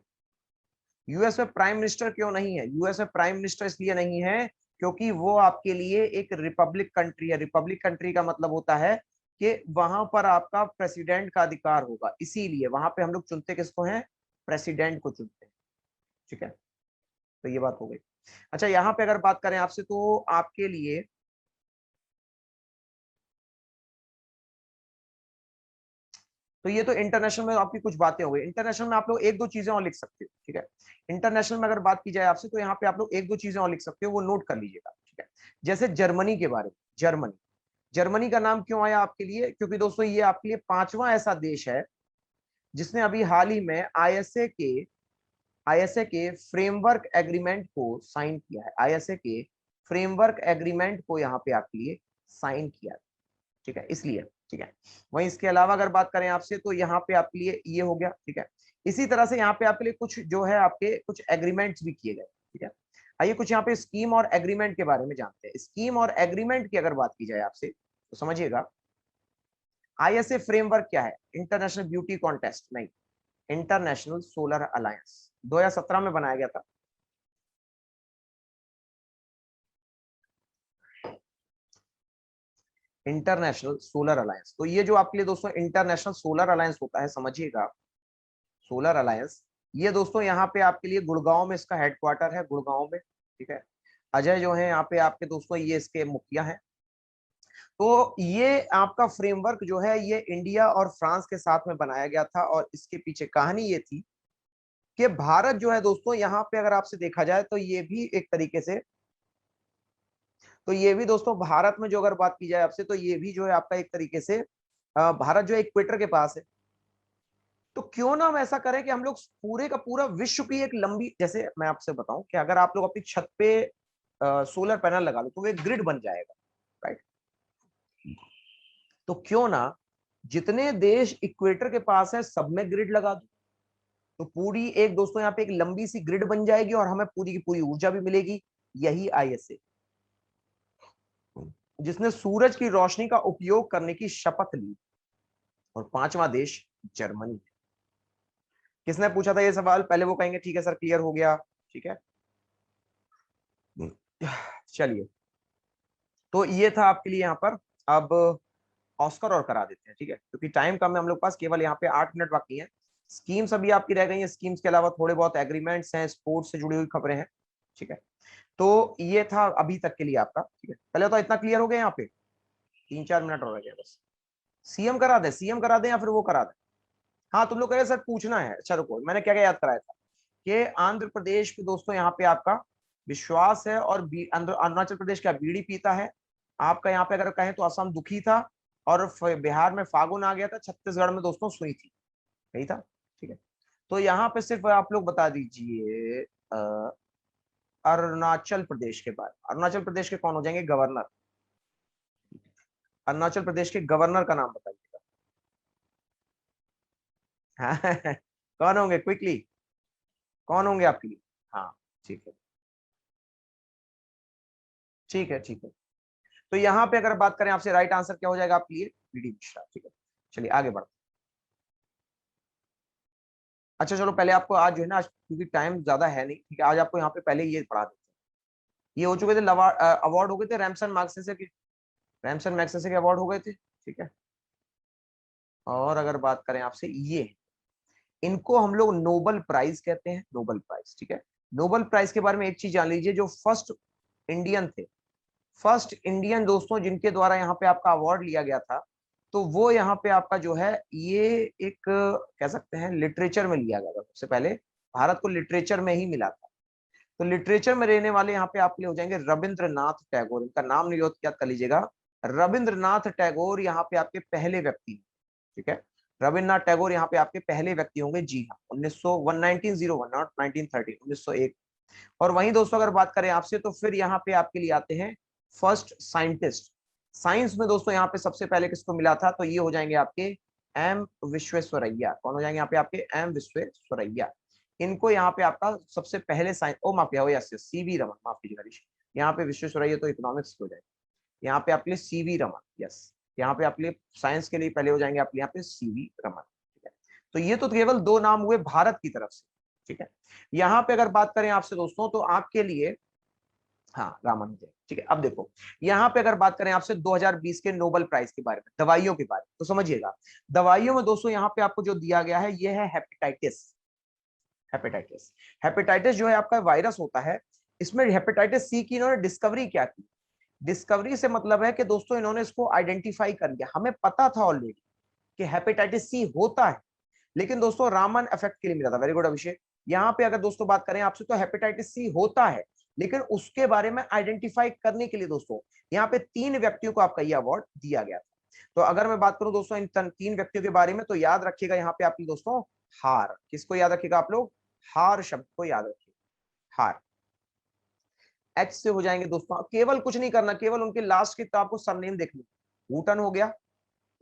Speaker 2: यूएस में प्राइम मिनिस्टर क्यों नहीं है? यूएस में प्राइम मिनिस्टर इसलिए नहीं है क्योंकि वो आपके लिए एक रिपब्लिक कंट्री है। रिपब्लिक कंट्री का मतलब होता है कि वहां पर आपका प्रेसिडेंट का अधिकार होगा, इसीलिए वहां पे हम लोग चुनते किसको हैं? प्रेसिडेंट को चुनते हैं, ठीक है। तो ये बात हो गई। अच्छा, यहाँ पे अगर बात करें आपसे तो आपके लिए तो ये तो इंटरनेशनल में आपकी कुछ बातें हो गई। इंटरनेशनल में आप लोग एक दो चीजें और लिख सकते हो, ठीक है। इंटरनेशनल में अगर बात की जाए आपसे तो यहाँ पे आप लोग एक दो चीजें और लिख सकते हो, वो नोट कर लीजिएगा, ठीक है। जैसे जर्मनी के बारे में, जर्मनी, जर्मनी का नाम क्यों आया आपके लिए? क्योंकि दोस्तों ये आपके लिए पांचवा ऐसा देश है जिसने अभी हाल ही में आईएसए के फ्रेमवर्क एग्रीमेंट को साइन किया है। आईएसए के फ्रेमवर्क एग्रीमेंट को यहाँ पे आपके लिए साइन किया है, ठीक है, इसलिए, ठीक है। वहीं इसके अलावा अगर बात करें आपसे तो यहाँ पे आपके लिए ये हो गया, ठीक है। इसी तरह से यहाँ पे आपके लिए कुछ जो है आपके कुछ एग्रीमेंट्स भी किए गए, ठीक है। आइए कुछ यहाँ पे स्कीम और एग्रीमेंट के बारे में जानते हैं। स्कीम और एग्रीमेंट की अगर बात की जाए आपसे तो समझिएगा, आईएसए फ्रेमवर्क क्या है? इंटरनेशनल ब्यूटी कॉन्टेस्ट नहीं, इंटरनेशनल सोलर अलायंस 2017 में बनाया गया था। इंटरनेशनल सोलर अलायंस, तो ये जो आपके लिए दोस्तों इंटरनेशनल सोलर अलायंस होता है, समझिएगा, सोलर अलायंस, ये दोस्तों यहाँ पे आपके लिए गुड़गांव में इसका हेडक्वार्टर है, गुड़गांव में, ठीक है। अजय जो है यहाँ पे आपके दोस्तों ये इसके मुखिया हैं। तो ये आपका फ्रेमवर्क जो है ये इंडिया और फ्रांस के साथ में बनाया गया था, और इसके पीछे कहानी ये थी कि भारत जो है दोस्तों यहाँ पे अगर आपसे देखा जाए तो ये भी एक तरीके से, तो ये भी दोस्तों भारत में जो अगर बात की जाए आपसे तो ये भी जो है आपका एक तरीके से भारत जो है इक्वेटर के पास है। तो क्यों ना हम ऐसा करें कि हम लोग पूरे का पूरा विश्व की एक लंबी, जैसे मैं आपसे बताऊं कि अगर आप लोग अपनी छत पे सोलर पैनल लगा लो तो वो एक ग्रिड बन जाएगा, राइट। तो क्यों ना जितने देश इक्वेटर के पास है सब में ग्रिड लगा दो, तो पूरी एक दोस्तों यहाँ पे एक लंबी सी ग्रिड बन जाएगी और हमें पूरी की पूरी ऊर्जा भी मिलेगी। यही आईएसए, जिसने सूरज की रोशनी का उपयोग करने की शपथ ली, और पांचवा देश जर्मनी है। किसने पूछा था ये सवाल? पहले वो कहेंगे ठीक है सर क्लियर हो गया, ठीक है। चलिए, तो ये था आपके लिए यहाँ पर। अब ऑस्कर और करा देते हैं, ठीक है, क्योंकि टाइम कम है हम लोग पास, केवल यहाँ पे 8 मिनट बाकी हैं। स्कीम्स अभी आपकी रह गई हैं, स्कीम्स के अलावा थोड़े बहुत एग्रीमेंट्स हैं, स्पोर्ट्स से जुड़ी हुई खबरें हैं, ठीक है। तो ये था अभी तक के लिए आपका, ठीक है। पहले तो इतना क्लियर हो गया, यहाँ पे 3-4 मिनट और रह गया बस। सीएम करा दे, सीएम करा दे या फिर वो करा दे? हाँ तुम लोग कह रहे सर पूछना है, अच्छा रुको, मैंने क्या क्या याद कराया था कि आंध्र प्रदेश के दोस्तों यहाँ पे आपका विश्वास है, और अरुणाचल प्रदेश का बीड़ी पीता है। आपका यहाँ पे अगर कहें तो असम दुखी था, और बिहार में फागुन आ गया था, छत्तीसगढ़ में दोस्तों सुई थी, यही था, ठीक है। तो यहाँ पे सिर्फ आप लोग बता दीजिए अरुणाचल प्रदेश के बारे में। अरुणाचल प्रदेश के कौन हो जाएंगे? गवर्नर। अरुणाचल प्रदेश के गवर्नर का नाम बताइएगा। कौन होंगे क्विकली? कौन होंगे आपके लिए? हाँ ठीक है, ठीक है, ठीक है। तो यहाँ पे अगर बात करें आपसे, राइट आंसर क्या हो जाएगा आपके लिए? बीडी मिश्रा, ठीक है। चलिए आगे बढ़ते अच्छा चलो पहले आपको आज जो है ना, आज क्योंकि टाइम ज्यादा है नहीं, ठीक है, आज आपको यहाँ पे पहले ये पढ़ा देते हैं। ये हो चुके थे अवार्ड हो गए थे रैमसन मैग्सेसे के, रैमसन मैग्सेसे के अवार्ड हो गए थे, ठीक है। और अगर बात करें आपसे, ये इनको हम लोग नोबल प्राइज कहते हैं, नोबल प्राइज, ठीक है। नोबल प्राइज के बारे में एक चीज जान लीजिए, जो फर्स्ट इंडियन थे, फर्स्ट इंडियन दोस्तों जिनके द्वारा यहाँ पे आपका अवार्ड लिया गया था, तो वो यहाँ पे आपका जो है ये एक कह सकते हैं लिटरेचर में लिया गया था। सबसे पहले भारत को लिटरेचर में ही मिला था। तो लिटरेचर में रहने वाले यहाँ पे आपके लिए हो जाएंगे रविंद्रनाथ टैगोर। इनका नाम नहीं याद कर लीजिएगा, रविंद्रनाथ टैगोर यहाँ पे आपके पहले व्यक्ति हैं, ठीक है। रविन्द्रनाथ टैगोर यहाँ पे आपके पहले व्यक्ति होंगे, जी हाँ, 1901 नॉट 1913, 1901। और वहीं दोस्तों अगर बात करें आपसे, तो फिर यहाँ पे आपके लिए आते हैं फर्स्ट साइंटिस्ट। साइंस में दोस्तों यहाँ पे सबसे पहले किसको मिला था, तो ये हो जाएंगे आपके एम विश्वेश्वरैया। कौन हो जाएंगे यहाँ पे आपके, एम विश्वेश्वरैया। इनको यहाँ पे आपका सबसे पहले साइंस, ओ माफ किया, यस यस, सीवी रमन, माफ कीजिएगा, यहाँ पे विश्वेश्वरैया तो इकोनॉमिक्स हो जाएगा, यहाँ पे आपके लिए सीवी रमन, यस, यहाँ पे आपके लिए साइंस के लिए पहले हो जाएंगे आपके यहाँ पे सीवी रमन, ठीक है। तो ये तो केवल दो नाम हुए भारत की तरफ से, ठीक है। यहाँ पे अगर बात करें आपसे दोस्तों, तो आपके लिए हाँ रामानुजन, ठीक है। अब देखो यहाँ पे अगर बात करें आपसे 2020 के नोबेल प्राइज के बारे में, दवाइयों के बारे में, तो समझिएगा दवाइयों में दोस्तों यहाँ पे आपको जो दिया गया है, ये है हेपेटाइटिस। हेपेटाइटिस, हेपेटाइटिस जो है आपका वायरस होता है। इसमें हेपेटाइटिस सी की इन्होंने डिस्कवरी क्या की, डिस्कवरी से मतलब है कि दोस्तों इन्होंने इसको आइडेंटिफाई कर लिया। हमें पता था ऑलरेडी कि हेपेटाइटिस सी होता है, लेकिन दोस्तों रामन इफेक्ट के लिए मिला था। वेरी गुड अभिषेक। यहाँ पे अगर दोस्तों बात करें आपसे, तो हेपेटाइटिस सी होता है, लेकिन उसके बारे में आइडेंटिफाई करने के लिए दोस्तों यहाँ पे 3 व्यक्तियों को आपका ये अवार्ड दिया गया था। तो अगर मैं बात करूं दोस्तों इन 3 व्यक्तियों के बारे में, तो याद रखिएगा यहाँ पे आपकी दोस्तों हार, किसको याद रखिएगा आप लोग, हार शब्द को याद रखिएगा, हार। एच से हो जाएंगे दोस्तों, केवल कुछ नहीं करना, केवल उनके लास्ट की तो आपको सरनेम देखनी। वूटन हो गया,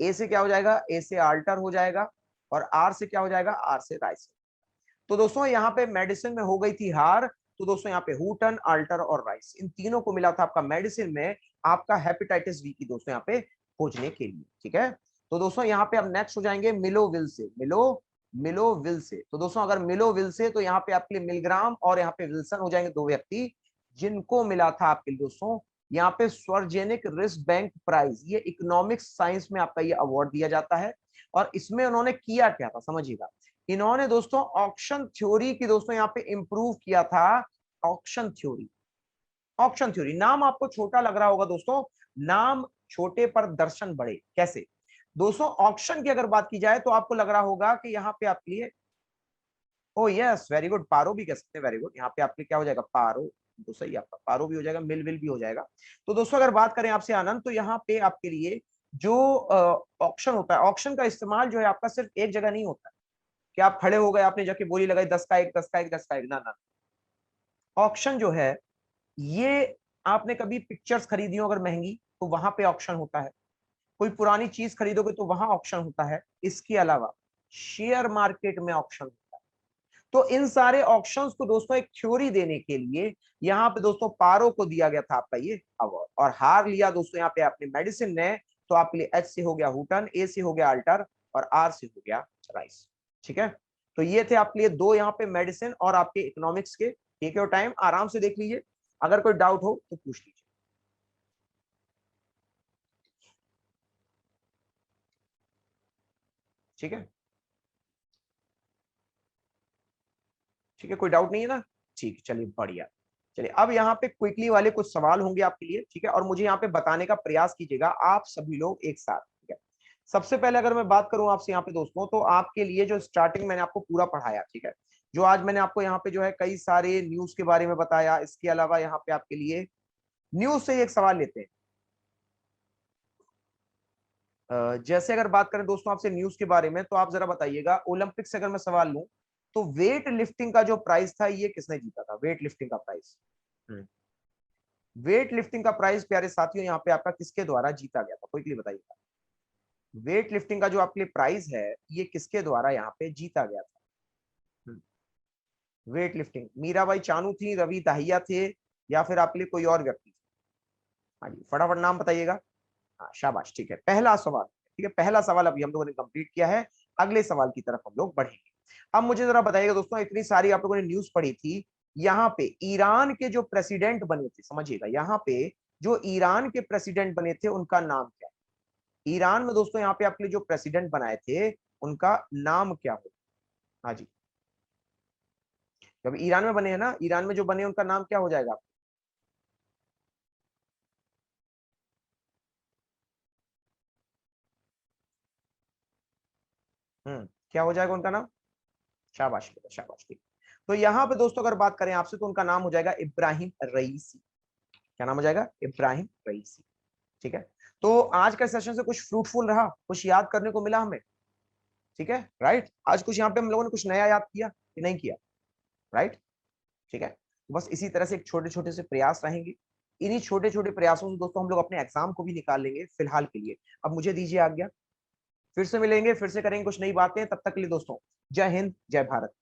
Speaker 2: ए से क्या हो जाएगा, ए से आल्टर हो जाएगा, और आर से क्या हो जाएगा, आर से राइस। तो दोस्तों यहाँ पे मेडिसिन में हो गई थी हार, तो दोस्तों यहाँ पे हुटन, अल्टर और राइस, इन तीनों को मिला था आपका मेडिसिन में आपका हेपेटाइटिस बी की दोस्तों यहाँ पे खोजने के लिए, ठीक है। तो दोस्तों यहाँ पे अब नेक्स्ट हो जाएंगे मिलोविल से, मिलोविल से। तो दोस्तों अगर मिलोविल से, तो यहाँ पे आपके लिए मिलग्राम और यहाँ पे विल्सन हो जाएंगे 2 व्यक्ति जिनको मिला था आपके लिए दोस्तों यहाँ पे स्वर्जेनिक रिस्क बैंक प्राइज। ये इकोनॉमिक्स साइंस में आपका ये अवार्ड दिया जाता है। और इसमें उन्होंने किया क्या था समझिएगा, इन्होंने दोस्तों ऑक्शन थ्योरी की दोस्तों यहाँ पे इंप्रूव किया था। ऑक्शन थ्योरी, ऑक्शन थ्योरी, नाम आपको छोटा लग रहा होगा दोस्तों, नाम छोटे पर दर्शन बड़े। कैसे दोस्तों, ऑक्शन की अगर बात की जाए तो आपको लग रहा होगा कि यहाँ पे आपके लिए, ओ यस वेरी गुड, पारो भी कह सकते हैं, वेरी गुड। यहाँ पे आपके क्या हो जाएगा, पारो, तो सही आपका पारो भी हो जाएगा, मिल विल भी हो जाएगा। तो दोस्तों अगर बात करें आपसे आनंद, तो यहाँ पे आपके लिए जो ऑक्शन होता है, ऑक्शन का इस्तेमाल जो है आपका सिर्फ एक जगह नहीं होता है कि आप खड़े हो गए, आपने जाके बोली लगाई 10 का 1, 10 का 1, 10 का 1, ना ना। ऑक्शन जो है ये, आपने कभी पिक्चर्स खरीदी हो अगर महंगी, तो वहां पे ऑक्शन होता है। कोई पुरानी चीज खरीदोगे तो वहां ऑक्शन होता है। इसके अलावा शेयर मार्केट में ऑक्शन होता है। तो इन सारे ऑप्शंस को दोस्तों एक थ्योरी देने के लिए यहाँ पे दोस्तों पारो को दिया गया था आपका ये अवार्ड। और हार लिया दोस्तों यहाँ पे आपने मेडिसिन ने, तो आपके लिए एच से हो गया हुटन, ए से हो गया अल्टर, और आर से हो गया राइस, ठीक है। तो ये थे आपके लिए 2 यहाँ पे मेडिसिन और आपके इकोनॉमिक्स के। ठीक है, टाइम आराम से देख लीजिए, अगर कोई डाउट हो तो पूछ लीजिए, ठीक है। ठीक है, कोई डाउट नहीं है ना, ठीक, चलिए बढ़िया। चलिए अब यहाँ पे क्विकली वाले कुछ सवाल होंगे आपके लिए, ठीक है, और मुझे यहाँ पे बताने का प्रयास कीजिएगा आप सभी लोग एक साथ, ठीक है। सबसे पहले अगर मैं बात करूं आपसे यहाँ पे दोस्तों, तो आपके लिए जो स्टार्टिंग मैंने आपको पूरा पढ़ाया, ठीक है, जो आज मैंने आपको यहाँ पे जो है कई सारे न्यूज के बारे में बताया, इसके अलावा यहाँ पे आपके लिए न्यूज से ही एक सवाल लेते हैं। जैसे अगर बात करें दोस्तों आपसे न्यूज के बारे में, तो आप जरा बताइएगा, ओलंपिक से अगर मैं सवाल लूं, तो वेट लिफ्टिंग का जो प्राइस था ये किसने जीता था, वेट लिफ्टिंग का प्राइस। वेट लिफ्टिंग का प्राइस प्यारे साथियों यहाँ पे आपका किसके द्वारा जीता गया था, कोई बताइएगा। वेट लिफ्टिंग का जो आपके लिए प्राइस है, ये किसके द्वारा यहाँ पे जीता गया था। वेट लिफ्टिंग, मीराबाई चानू थी, रवि दाहिया थे, या फिर आपके लिए कोई और व्यक्ति। हाँ जी, फटाफट नाम बताइएगा। हाँ शाबाश, ठीक है, पहला सवाल, ठीक है, पहला सवाल अभी हम लोगों ने कंप्लीट किया है। अगले सवाल की तरफ हम लोग बढ़ेंगे। अब मुझे जरा बताइएगा दोस्तों, इतनी सारी आप लोगों ने न्यूज पढ़ी थी, यहाँ पे ईरान के जो प्रेसिडेंट बने थे, समझिएगा यहाँ पे जो ईरान के प्रेसिडेंट बने थे उनका नाम क्या है? ईरान में दोस्तों यहाँ पे आपके लिए जो प्रेसिडेंट बनाए थे उनका नाम क्या हो? हाँ जी, जब ईरान में बने हैं ना, ईरान में जो बने उनका नाम क्या हो जाएगा? क्या हो जाएगा उनका नाम? शाबाश बेटा, शाबाश, ठीक। तो यहाँ पे दोस्तों अगर बात करें आपसे तो उनका नाम हो जाएगा इब्राहिम रईसी। क्या नाम हो जाएगा? इब्राहिम रईसी। ठीक है, तो आज का सेशन से कुछ फ्रूटफुल रहा, कुछ याद करने को मिला हमें, ठीक है, राइट। आज कुछ यहाँ पे हम लोगों ने कुछ नया याद किया कि नहीं किया? राइट, ठीक है। तो बस इसी तरह से एक छोटे छोटे से प्रयास रहेंगे, इन्हीं छोटे छोटे प्रयासों से दोस्तों हम लोग अपने एग्जाम को भी निकाल लेंगे फिलहाल के लिए। अब मुझे दीजिए आज्ञा, फिर से मिलेंगे, फिर से करेंगे कुछ नई बातें, तब तक के लिए दोस्तों जय हिंद, जय भारत।